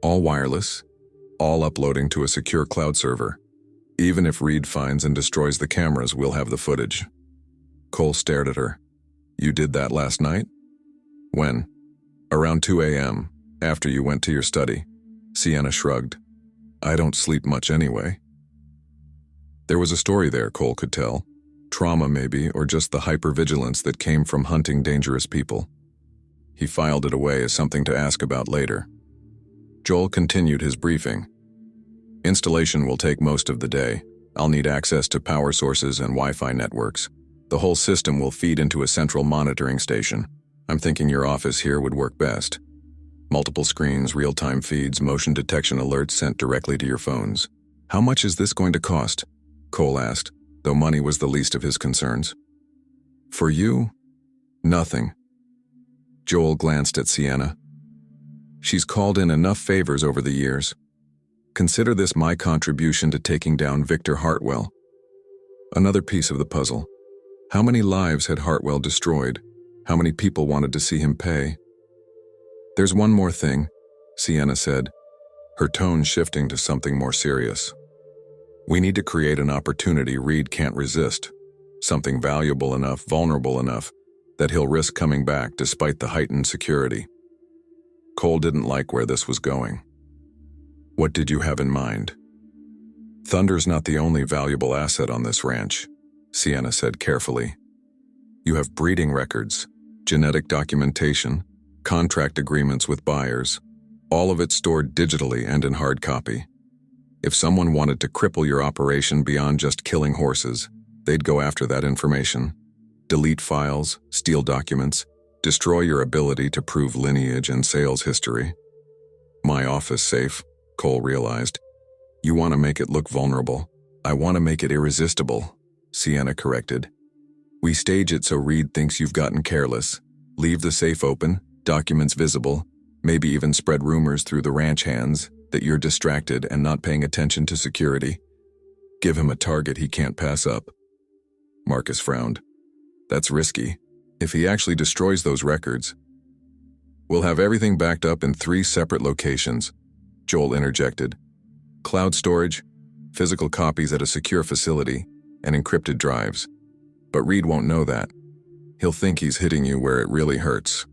All wireless, all uploading to a secure cloud server. Even if Reed finds and destroys the cameras, we'll have the footage. Cole stared at her. You did that last night? When? Around 2 a.m., after you went to your study. Sienna shrugged. I don't sleep much anyway. There was a story there, Cole could tell. Trauma maybe, or just the hypervigilance that came from hunting dangerous people. He filed it away as something to ask about later. Joel continued his briefing. Installation will take most of the day. I'll need access to power sources and Wi-Fi networks. The whole system will feed into a central monitoring station. I'm thinking your office here would work best. Multiple screens, real-time feeds, motion detection alerts sent directly to your phones. How much is this going to cost? Cole asked, though money was the least of his concerns. For you? Nothing. Joel glanced at Sienna. She's called in enough favors over the years. Consider this my contribution to taking down Victor Hartwell. Another piece of the puzzle. How many lives had Hartwell destroyed? How many people wanted to see him pay? There's one more thing, Sienna said, her tone shifting to something more serious. We need to create an opportunity Reed can't resist, something valuable enough, vulnerable enough, that he'll risk coming back despite the heightened security. Cole didn't like where this was going. What did you have in mind? Thunder's not the only valuable asset on this ranch, Sienna said carefully. You have breeding records, genetic documentation, contract agreements with buyers, all of it stored digitally and in hard copy. If someone wanted to cripple your operation beyond just killing horses, they'd go after that information. Delete files, steal documents, destroy your ability to prove lineage and sales history. My office safe, Cole realized. You want to make it look vulnerable. I want to make it irresistible, Sienna corrected. We stage it so Reed thinks you've gotten careless. Leave the safe open, documents visible, maybe even spread rumors through the ranch hands that you're distracted and not paying attention to security. Give him a target he can't pass up. Marcus frowned. That's risky. If he actually destroys those records, we'll have everything backed up in 3 separate locations, Joel interjected. Cloud storage, physical copies at a secure facility, and encrypted drives. But Reed won't know that. He'll think he's hitting you where it really hurts.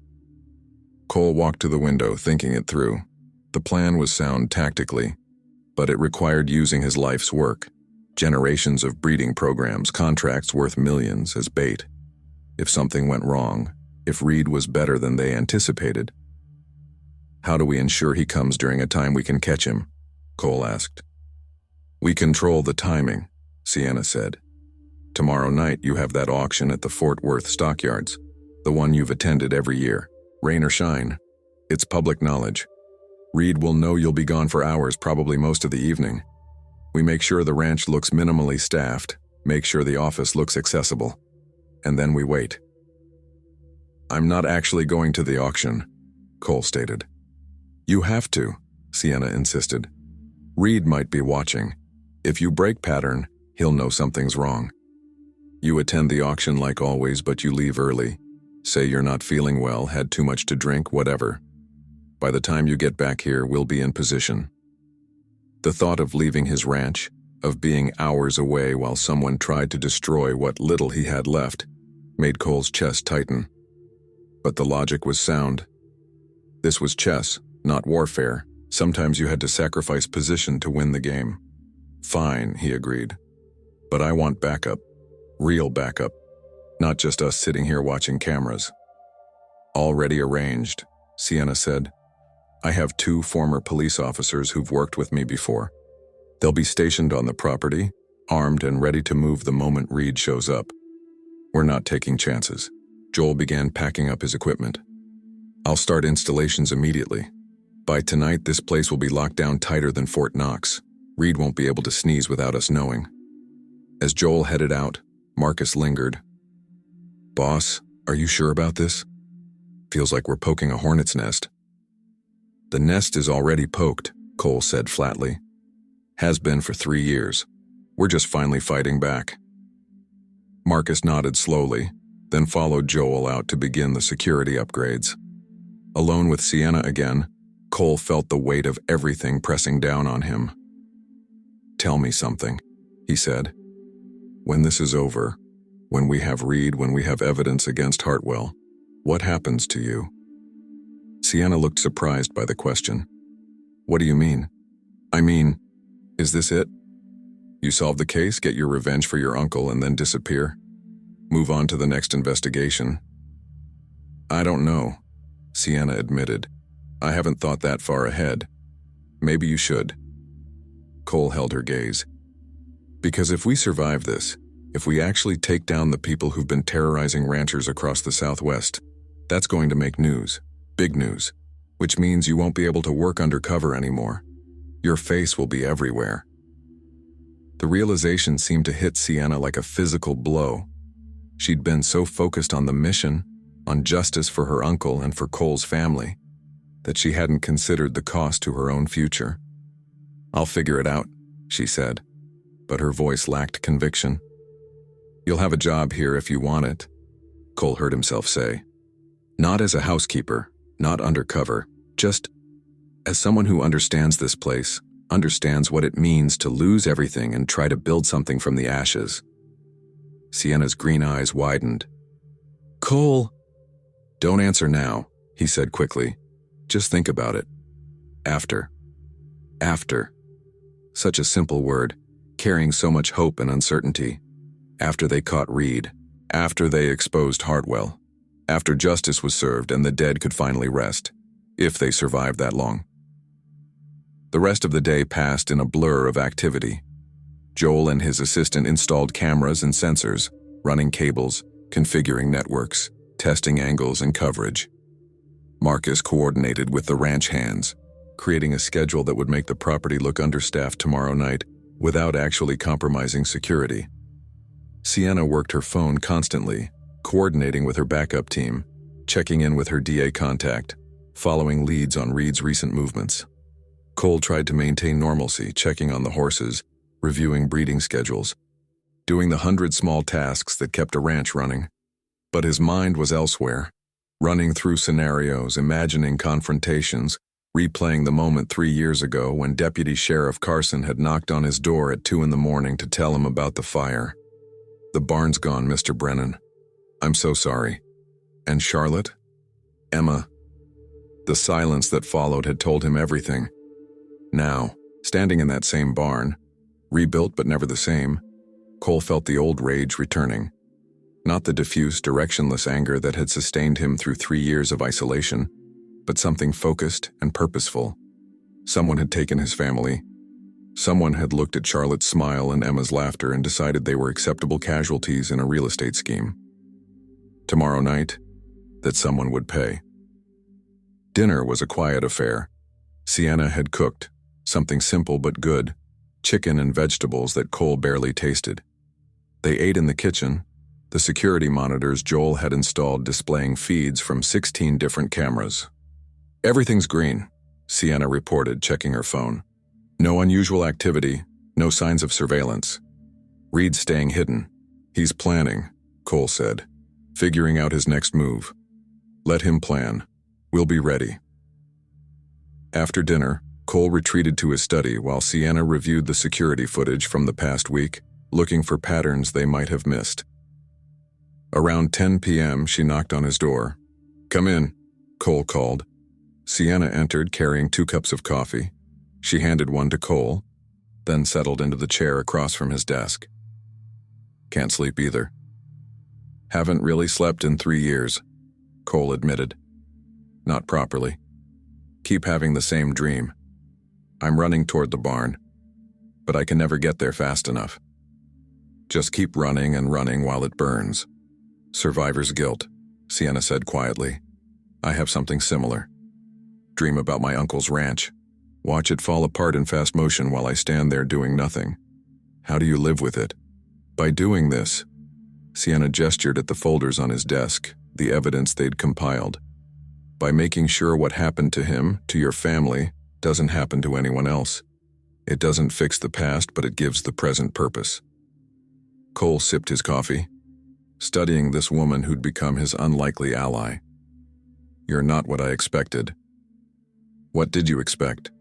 Cole walked to the window, thinking it through. The plan was sound tactically, but it required using his life's work. Generations of breeding programs, contracts worth millions as bait. If something went wrong, if Reed was better than they anticipated. How do we ensure he comes during a time we can catch him? Cole asked. We control the timing, Sienna said. Tomorrow night you have that auction at the Fort Worth stockyards, the one you've attended every year, rain or shine. It's public knowledge. Reed will know you'll be gone for hours, probably most of the evening. We make sure the ranch looks minimally staffed, make sure the office looks accessible, and then we wait. I'm not actually going to the auction, Cole stated. You have to, Sienna insisted. Reed might be watching. If you break pattern, he'll know something's wrong. You attend the auction like always, but you leave early. Say you're not feeling well, had too much to drink, whatever. By the time you get back here, we'll be in position. The thought of leaving his ranch, of being hours away while someone tried to destroy what little he had left, made Cole's chest tighten. But the logic was sound. This was chess, not warfare. Sometimes you had to sacrifice position to win the game. Fine, he agreed. But I want backup. Real backup. Not just us sitting here watching cameras. Already arranged, Sienna said. I have 2 former police officers who've worked with me before. They'll be stationed on the property, armed and ready to move the moment Reed shows up. We're not taking chances. Joel began packing up his equipment. I'll start installations immediately. By tonight, this place will be locked down tighter than Fort Knox. Reed won't be able to sneeze without us knowing. As Joel headed out, Marcus lingered. Boss, are you sure about this? Feels like we're poking a hornet's nest. The nest is already poked, Cole said flatly. Has been for 3 years. We're just finally fighting back. Marcus nodded slowly, then followed Joel out to begin the security upgrades. Alone with Sienna again, Cole felt the weight of everything pressing down on him. Tell me something, he said. When this is over, when we have Reed, when we have evidence against Hartwell, what happens to you? Sienna looked surprised by the question. What do you mean? I mean, is this it? You solve the case, get your revenge for your uncle, and then disappear? Move on to the next investigation? I don't know, Sienna admitted. I haven't thought that far ahead. Maybe you should. Cole held her gaze. Because if we survive this, if we actually take down the people who've been terrorizing ranchers across the Southwest, that's going to make news, big news, which means you won't be able to work undercover anymore. Your face will be everywhere. The realization seemed to hit Sienna like a physical blow. She'd been so focused on the mission, on justice for her uncle and for Cole's family, that she hadn't considered the cost to her own future. I'll figure it out, she said, but her voice lacked conviction. You'll have a job here if you want it, Cole heard himself say. Not as a housekeeper, not undercover, just as someone who understands this place, understands what it means to lose everything and try to build something from the ashes. Sienna's green eyes widened. Cole! Don't answer now, he said quickly. Just think about it. After. After. Such a simple word, carrying so much hope and uncertainty. After they caught Reed. After they exposed Hartwell. after justice was served and the dead could finally rest, if they survived that long. The rest of the day passed in a blur of activity. Joel and his assistant installed cameras and sensors, running cables, configuring networks, testing angles and coverage. Marcus coordinated with the ranch hands, creating a schedule that would make the property look understaffed tomorrow night without actually compromising security. Sienna worked her phone constantly, coordinating with her backup team, checking in with her DA contact, following leads on Reed's recent movements. Cole tried to maintain normalcy, checking on the horses, reviewing breeding schedules, doing the 100 small tasks that kept a ranch running. But his mind was elsewhere, running through scenarios, imagining confrontations, replaying the moment 3 years ago when Deputy Sheriff Carson had knocked on his door at 2 a.m. to tell him about the fire. "The barn's gone, Mr. Brennan. I'm so sorry." And Charlotte? Emma? The silence that followed had told him everything. Now, standing in that same barn, rebuilt but never the same, Cole felt the old rage returning. Not the diffuse, directionless anger that had sustained him through 3 years of isolation, but something focused and purposeful. Someone had taken his family. Someone had looked at Charlotte's smile and Emma's laughter and decided they were acceptable casualties in a real estate scheme. Tomorrow night, that someone would pay. Dinner was a quiet affair. Sienna had cooked, something simple but good, chicken and vegetables that Cole barely tasted. They ate in the kitchen, the security monitors Joel had installed displaying feeds from 16 different cameras. "Everything's green," Sienna reported, checking her phone. "No unusual activity, no signs of surveillance. Reed's staying hidden. He's planning," Cole said, "figuring out his next move. Let him plan. We'll be ready." After dinner, Cole retreated to his study while Sienna reviewed the security footage from the past week, looking for patterns they might have missed. Around 10 p.m., she knocked on his door. "Come in," Cole called. Sienna entered carrying 2 cups of coffee. She handed one to Cole, then settled into the chair across from his desk. "Can't sleep either." "Haven't really slept in 3 years," Cole admitted. "Not properly. Keep having the same dream. I'm running toward the barn, but I can never get there fast enough. Just keep running and running while it burns." "Survivor's guilt," Sienna said quietly. "I have something similar. Dream about my uncle's ranch. Watch it fall apart in fast motion while I stand there doing nothing. How do you live with it?" "By doing this." Sienna gestured at the folders on his desk, the evidence they'd compiled. "By making sure what happened to him, to your family, doesn't happen to anyone else. It doesn't fix the past, but it gives the present purpose." Cole sipped his coffee, studying this woman who'd become his unlikely ally. "You're not what I expected." "What did you expect?"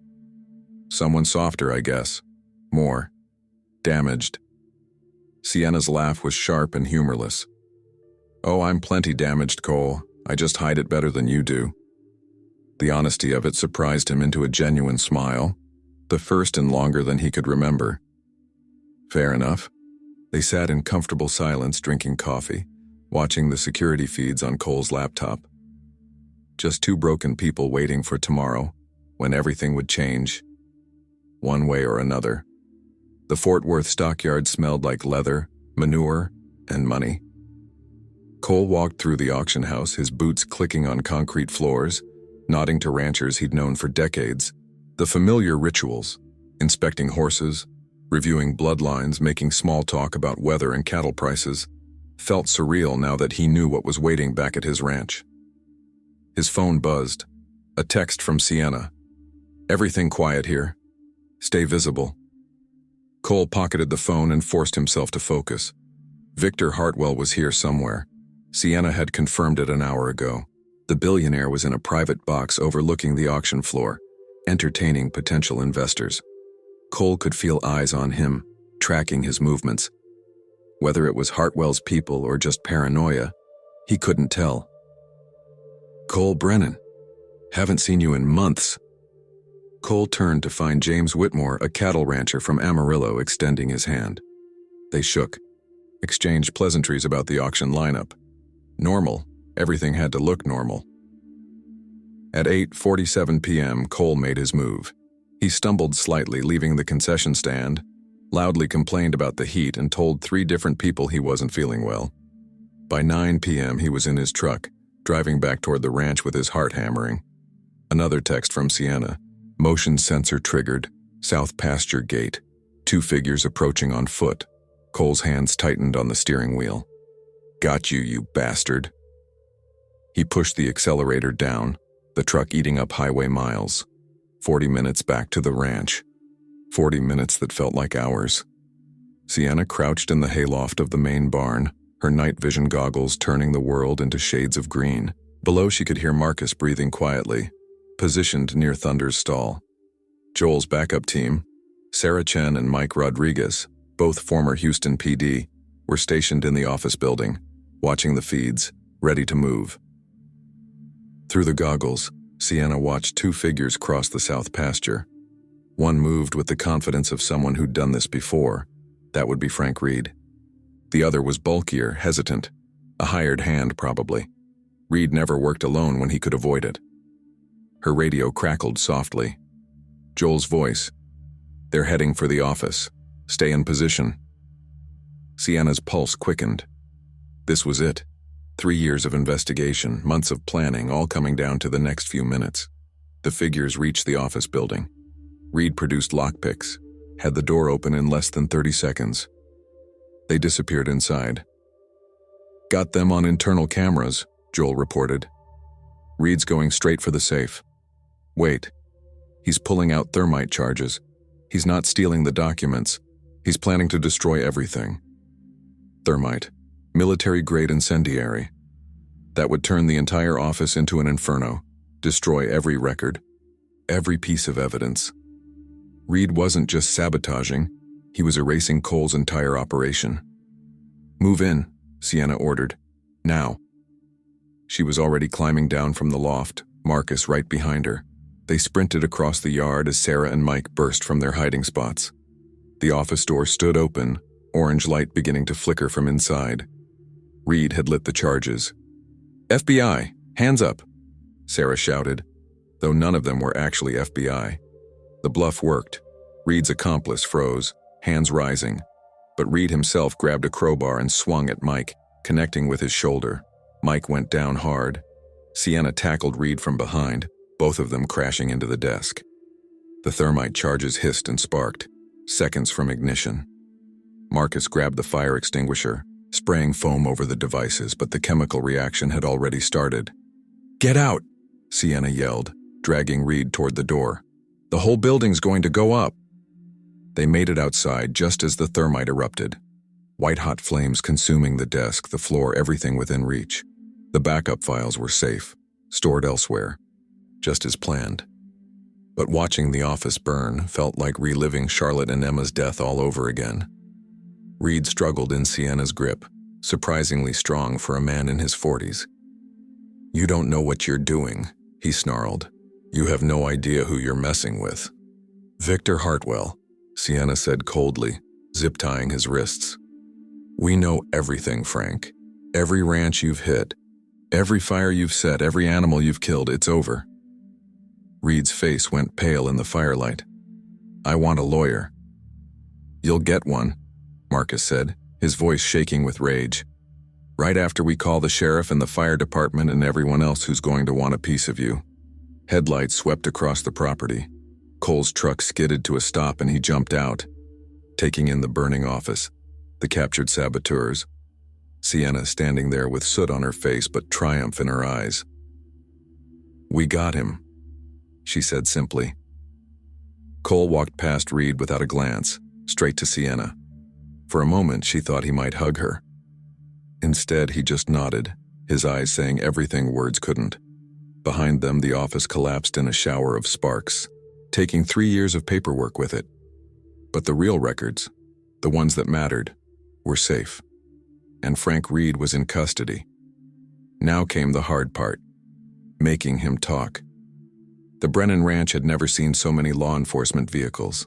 "Someone softer, I guess. More damaged." Sienna's laugh was sharp and humorless. "Oh, I'm plenty damaged, Cole. I just hide it better than you do." The honesty of it surprised him into a genuine smile, the first in longer than he could remember. Fair enough. They sat in comfortable silence drinking coffee, watching the security feeds on Cole's laptop. Just 2 broken people waiting for tomorrow, when everything would change, one way or another. The Fort Worth stockyard smelled like leather, manure, and money. Cole walked through the auction house, his boots clicking on concrete floors, nodding to ranchers he'd known for decades. The familiar rituals, inspecting horses, reviewing bloodlines, making small talk about weather and cattle prices, felt surreal now that he knew what was waiting back at his ranch. His phone buzzed. A text from Sienna. "Everything quiet here. Stay visible." Cole pocketed the phone and forced himself to focus. Victor Hartwell was here somewhere. Sienna had confirmed it an hour ago. The billionaire was in a private box overlooking the auction floor, entertaining potential investors. Cole could feel eyes on him, tracking his movements. Whether it was Hartwell's people or just paranoia, he couldn't tell. "Cole Brennan. Haven't seen you in months." Cole turned to find James Whitmore, a cattle rancher from Amarillo, extending his hand. They shook, exchanged pleasantries about the auction lineup. Normal, Everything had to look normal. At 8:47 p.m., Cole made his move. He stumbled slightly, leaving the concession stand, loudly complained about the heat, and told 3 different people he wasn't feeling well. By 9 p.m., he was in his truck, driving back toward the ranch with his heart hammering. Another text from Sienna. Motion sensor triggered. South pasture gate. 2 figures approaching on foot. Cole's hands tightened on the steering wheel. Got you, you bastard. He pushed the accelerator down, the truck eating up highway miles. 40 minutes back to the ranch. 40 minutes that felt like hours. Sienna crouched in the hayloft of the main barn, her night vision goggles turning the world into shades of green. Below she could hear Marcus breathing quietly, positioned near Thunder's stall. Joel's backup team, Sarah Chen and Mike Rodriguez, both former Houston PD, were stationed in the office building, watching the feeds, ready to move. Through the goggles, Sienna watched 2 figures cross the south pasture. One moved with the confidence of someone who'd done this before. That would be Frank Reed. The other was bulkier, hesitant. A hired hand, probably. Reed never worked alone when he could avoid it. Her radio crackled softly. Joel's voice. They're heading for the office. Stay in position. Sienna's pulse quickened. This was it. 3 years of investigation, months of planning, all coming down to the next few minutes. The figures reached the office building. Reed produced lockpicks, had the door open in less than 30 seconds. They disappeared inside. Got them on internal cameras, Joel reported. Reed's going straight for the safe. Wait. He's pulling out thermite charges. He's not stealing the documents. He's planning to destroy everything. Thermite. Military-grade incendiary. That would turn the entire office into an inferno, destroy every record, every piece of evidence. Reed wasn't just sabotaging, he was erasing Cole's entire operation. Move in, Sienna ordered. Now. She was already climbing down from the loft, Marcus right behind her. They sprinted across the yard as Sarah and Mike burst from their hiding spots. The office door stood open, orange light beginning to flicker from inside. Reed had lit the charges. FBI, hands up, Sarah shouted, though none of them were actually FBI. The bluff worked. Reed's accomplice froze, hands rising, but Reed himself grabbed a crowbar and swung at Mike, connecting with his shoulder. Mike went down hard. Sienna tackled Reed from behind, both of them crashing into the desk. The thermite charges hissed and sparked, seconds from ignition. Marcus grabbed the fire extinguisher, spraying foam over the devices, but the chemical reaction had already started. Get out, Sienna yelled, dragging Reed toward the door. The whole building's going to go up. They made it outside just as the thermite erupted. White-hot flames consuming the desk, the floor, everything within reach. The backup files were safe, stored elsewhere, just as planned. But watching the office burn felt like reliving Charlotte and Emma's death all over again. Reed struggled in Sienna's grip, surprisingly strong for a man in his 40s. You don't know what you're doing, he snarled. You have no idea who you're messing with. Victor Hartwell, Sienna said coldly, zip-tying his wrists. We know everything, Frank. Every ranch you've hit, every fire you've set, every animal you've killed, it's over. Reed's face went pale in the firelight. I want a lawyer. You'll get one, Marcus said, his voice shaking with rage. Right after we call the sheriff and the fire department and everyone else who's going to want a piece of you. Headlights swept across the property. Cole's truck skidded to a stop and he jumped out, taking in the burning office, the captured saboteurs. Sienna standing there with soot on her face but triumph in her eyes. We got him, she said simply. Cole walked past Reed without a glance, straight to Sienna. For a moment she thought he might hug her. Instead he just nodded, his eyes saying everything words couldn't. Behind them the office collapsed in a shower of sparks, taking 3 years of paperwork with it. But the real records, the ones that mattered, were safe. And Frank Reed was in custody. Now came the hard part, making him talk. The Brennan Ranch had never seen so many law enforcement vehicles.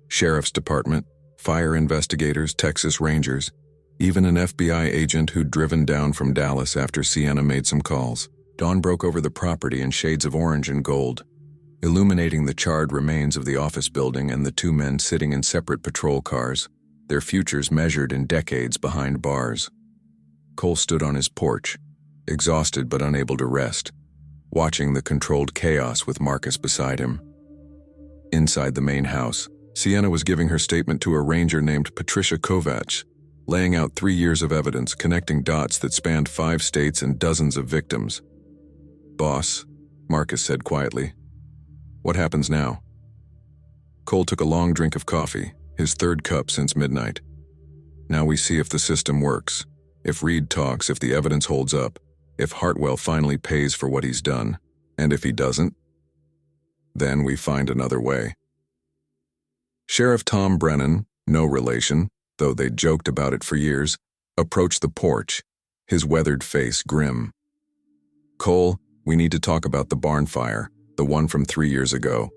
Sheriff's Department, fire investigators, Texas Rangers. Even an FBI agent who'd driven down from Dallas after Sienna made some calls. Dawn broke over the property in shades of orange and gold, illuminating the charred remains of the office building and the two men sitting in separate patrol cars, their futures measured in decades behind bars. Cole stood on his porch, exhausted but unable to rest, watching the controlled chaos with Marcus beside him. Inside the main house, Sienna was giving her statement to a ranger named Patricia Kovach, laying out 3 years of evidence connecting dots that spanned 5 states and dozens of victims. "Boss," Marcus said quietly, "what happens now?" Cole took a long drink of coffee, his 3rd cup since midnight. "Now we see if the system works, if Reed talks, if the evidence holds up, if Hartwell finally pays for what he's done, and if he doesn't, then we find another way." Sheriff Tom Brennan, no relation, though they'd joked about it for years, approached the porch, his weathered face grim. "Cole, we need to talk about the barn fire, the one from 3 years ago."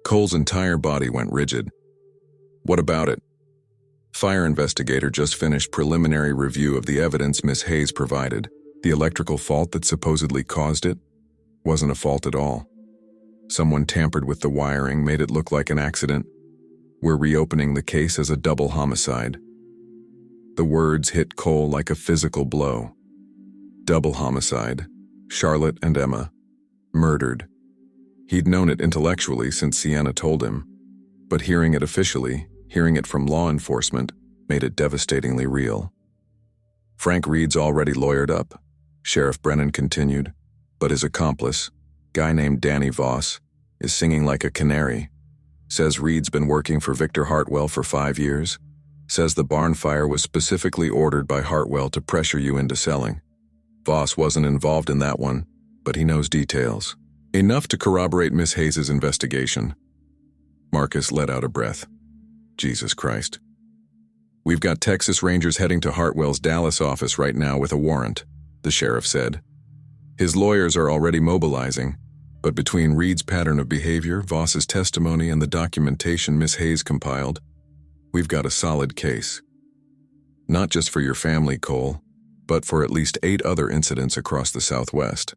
Cole's entire body went rigid. "What about it?" "Fire investigator just finished preliminary review of the evidence Miss Hayes provided. The electrical fault that supposedly caused it wasn't a fault at all. Someone tampered with the wiring, made it look like an accident. We're reopening the case as a double homicide." The words hit Cole like a physical blow. Double homicide. Charlotte and Emma. Murdered. He'd known it intellectually since Sienna told him, but hearing it officially, hearing it from law enforcement, made it devastatingly real. "Frank Reed's already lawyered up," Sheriff Brennan continued, "but his accomplice, guy named Danny Voss, is singing like a canary. Says Reed's been working for Victor Hartwell for 5 years. Says the barn fire was specifically ordered by Hartwell to pressure you into selling. Voss wasn't involved in that one, but he knows details. Enough to corroborate Miss Hayes' investigation." Marcus let out a breath. "Jesus Christ." "We've got Texas Rangers heading to Hartwell's Dallas office right now with a warrant," the sheriff said. "His lawyers are already mobilizing, but between Reed's pattern of behavior, Voss's testimony, and the documentation Miss Hayes compiled, we've got a solid case. Not just for your family, Cole, but for at least 8 other incidents across the Southwest."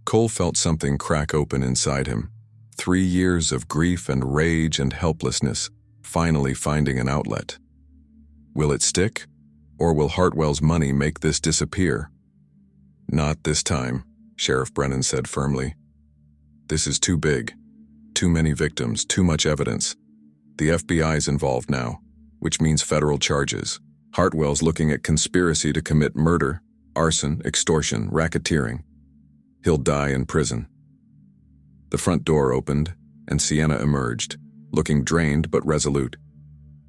Cole felt something crack open inside him. 3 years of grief and rage and helplessness, finally finding an outlet. Will it stick, or will Hartwell's money make this disappear? "Not this time," Sheriff Brennan said firmly. "This is too big. Too many victims, too much evidence. The FBI's involved now, which means federal charges. Hartwell's looking at conspiracy to commit murder, arson, extortion, racketeering. He'll die in prison." The front door opened, and Sienna emerged, looking drained but resolute.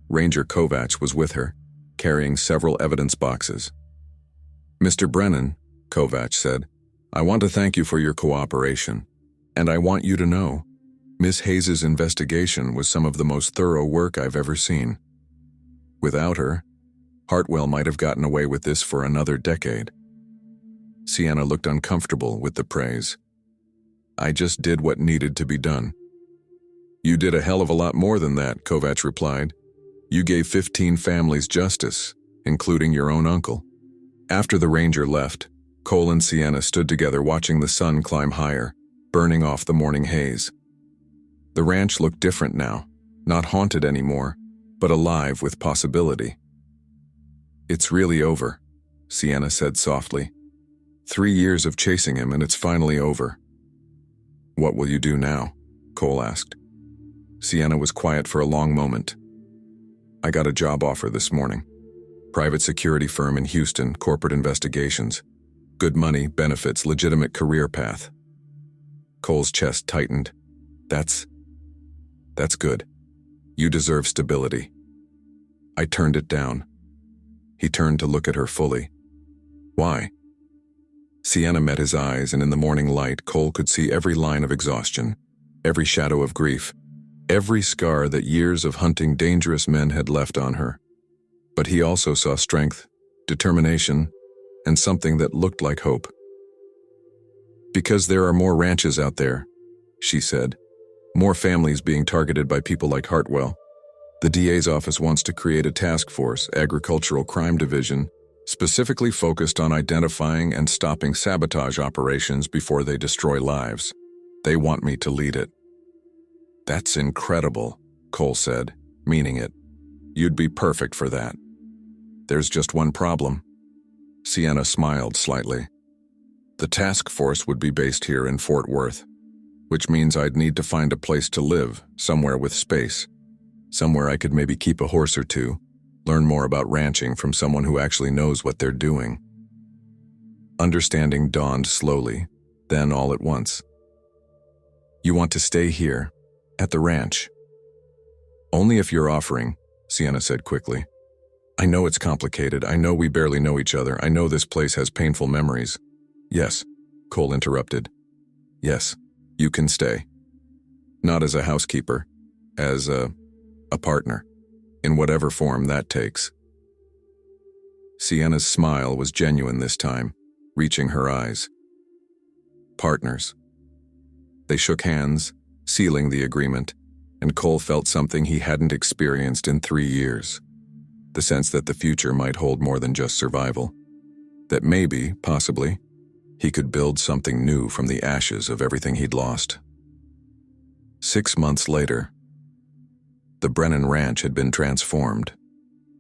Ranger Kovach was with her, carrying several evidence boxes. "Mr. Brennan," Kovach said, "I want to thank you for your cooperation. And I want you to know, Miss Hayes' investigation was some of the most thorough work I've ever seen. Without her, Hartwell might have gotten away with this for another decade." Sienna looked uncomfortable with the praise. "I just did what needed to be done." "You did a hell of a lot more than that," Kovach replied. "You gave 15 families justice, including your own uncle." After the ranger left, Cole and Sienna stood together watching the sun climb higher, burning off the morning haze. The ranch looked different now, not haunted anymore, but alive with possibility. "It's really over," Sienna said softly. 3 years of chasing him, and it's finally over." "What will you do now?" Cole asked. Sienna was quiet for a long moment. "I got a job offer this morning. Private security firm in Houston, corporate investigations. Good money, benefits, legitimate career path." Cole's chest tightened. That's good. You deserve stability." I turned it down. He turned to look at her fully. "Why?" Sienna met his eyes, and in the morning light, Cole could see every line of exhaustion, every shadow of grief, every scar that years of hunting dangerous men had left on her. But he also saw strength, determination, and something that looked like hope. "Because there are more ranches out there," she said. "More families being targeted by people like Hartwell. The DA's office wants to create a task force, agricultural crime division, specifically focused on identifying and stopping sabotage operations before they destroy lives. They want me to lead it." "That's incredible," Cole said, meaning it. "You'd be perfect for that. There's just one problem." Sienna smiled slightly. "The task force would be based here in Fort Worth, which means I'd need to find a place to live, somewhere with space. Somewhere I could maybe keep a horse or two, learn more about ranching from someone who actually knows what they're doing." Understanding dawned slowly, then all at once. "You want to stay here, at the ranch?" "Only if you're offering," Sienna said quickly. "I know it's complicated. I know we barely know each other. I know this place has painful memories." "Yes," Cole interrupted. "Yes, you can stay. Not as a housekeeper, as a partner, in whatever form that takes." Sienna's smile was genuine this time, reaching her eyes. Partners. They shook hands, sealing the agreement, and Cole felt something he hadn't experienced in 3 years. The sense that the future might hold more than just survival. That maybe, possibly, he could build something new from the ashes of everything he'd lost. 6 months later, the Brennan Ranch had been transformed.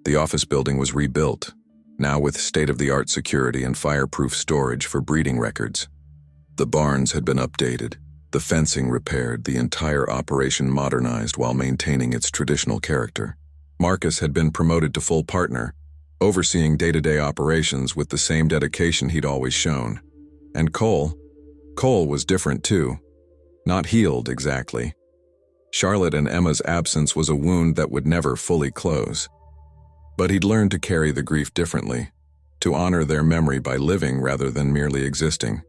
The office building was rebuilt, now with state-of-the-art security and fireproof storage for breeding records. The barns had been updated, the fencing repaired, the entire operation modernized while maintaining its traditional character. Marcus had been promoted to full partner, overseeing day-to-day operations with the same dedication he'd always shown. And Cole was different too. Not healed, exactly. Charlotte and Emma's absence was a wound that would never fully close. But he'd learned to carry the grief differently, to honor their memory by living rather than merely existing.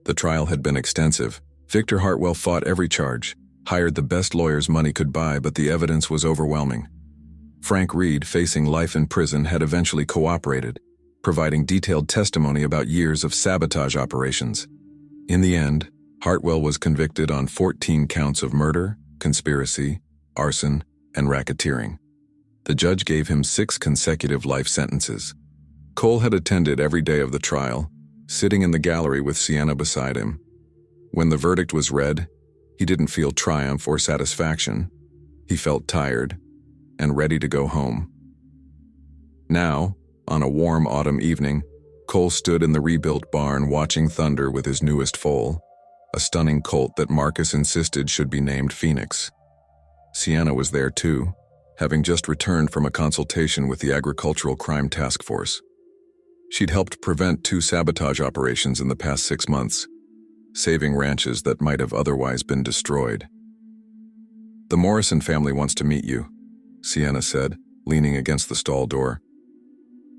The trial had been extensive. Victor Hartwell fought every charge, hired the best lawyers money could buy, but the evidence was overwhelming. Frank Reed, facing life in prison, had eventually cooperated, providing detailed testimony about years of sabotage operations. In the end, Hartwell was convicted on 14 counts of murder, conspiracy, arson, and racketeering. The judge gave him 6 consecutive life sentences. Cole had attended every day of the trial, sitting in the gallery with Sienna beside him. When the verdict was read, he didn't feel triumph or satisfaction. He felt tired and ready to go home. Now, on a warm autumn evening, Cole stood in the rebuilt barn watching Thunder with his newest foal, a stunning colt that Marcus insisted should be named Phoenix. Sienna was there too, having just returned from a consultation with the Agricultural Crime Task Force. She'd helped prevent 2 sabotage operations in the past 6 months, saving ranches that might have otherwise been destroyed. "The Morrison family wants to meet you," Sienna said, leaning against the stall door.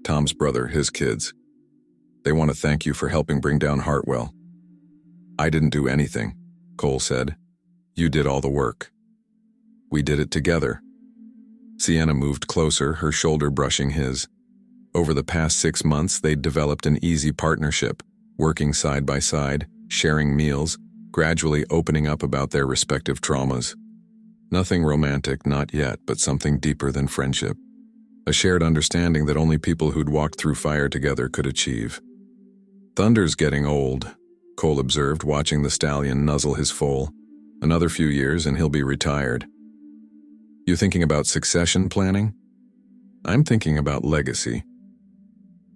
"Tom's brother, his kids. They want to thank you for helping bring down Hartwell." "I didn't do anything," Cole said. "You did all the work. We did it together." Sienna moved closer, her shoulder brushing his. Over the past 6 months, they'd developed an easy partnership, working side by side, sharing meals, gradually opening up about their respective traumas. Nothing romantic, not yet, but something deeper than friendship. A shared understanding that only people who'd walked through fire together could achieve. "Thunder's getting old," Cole observed, watching the stallion nuzzle his foal. "Another few years and he'll be retired." "You thinking about succession planning?" "I'm thinking about legacy."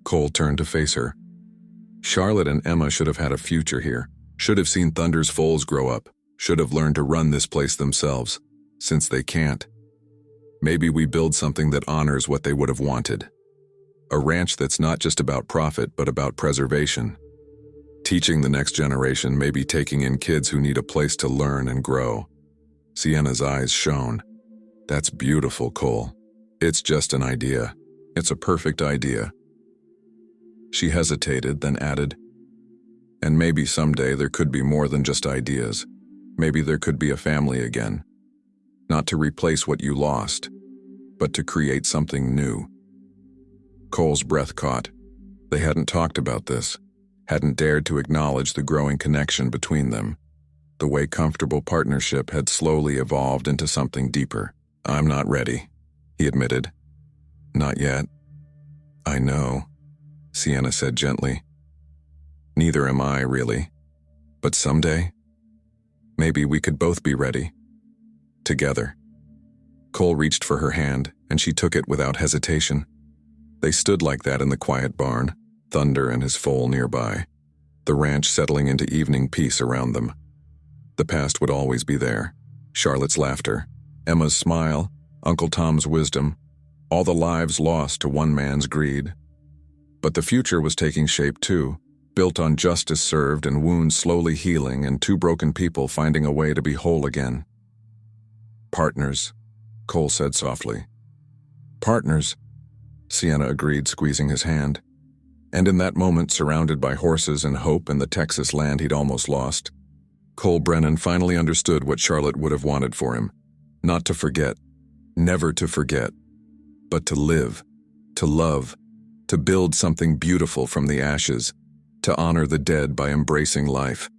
Cole turned to face her. "Charlotte and Emma should have had a future here, should have seen Thunder's foals grow up, should have learned to run this place themselves. Since they can't, maybe we build something that honors what they would have wanted. A ranch that's not just about profit, but about preservation. Teaching the next generation, maybe taking in kids who need a place to learn and grow." Sienna's eyes shone. "That's beautiful, Cole. It's just an idea. It's a perfect idea." She hesitated, then added, "And maybe someday there could be more than just ideas. Maybe there could be a family again. Not to replace what you lost, but to create something new." Cole's breath caught. They hadn't talked about this, hadn't dared to acknowledge the growing connection between them, the way comfortable partnership had slowly evolved into something deeper. "I'm not ready," he admitted. Not yet. I know, Sienna said gently. Neither am I, really. But someday, maybe we could both be ready. Together. Cole reached for her hand, and she took it without hesitation. They stood like that in the quiet barn, Thunder and his foal nearby, the ranch settling into evening peace around them. The past would always be there. Charlotte's laughter, Emma's smile, Uncle Tom's wisdom, all the lives lost to one man's greed. But the future was taking shape too, built on justice served and wounds slowly healing and two broken people finding a way to be whole again. Partners, Cole said softly. Partners, Sienna agreed, squeezing his hand. And in that moment, surrounded by horses and hope and the Texas land he'd almost lost, Cole Brennan finally understood what Charlotte would have wanted for him. Not to forget, never to forget, but to live, to love, to build something beautiful from the ashes, to honor the dead by embracing life.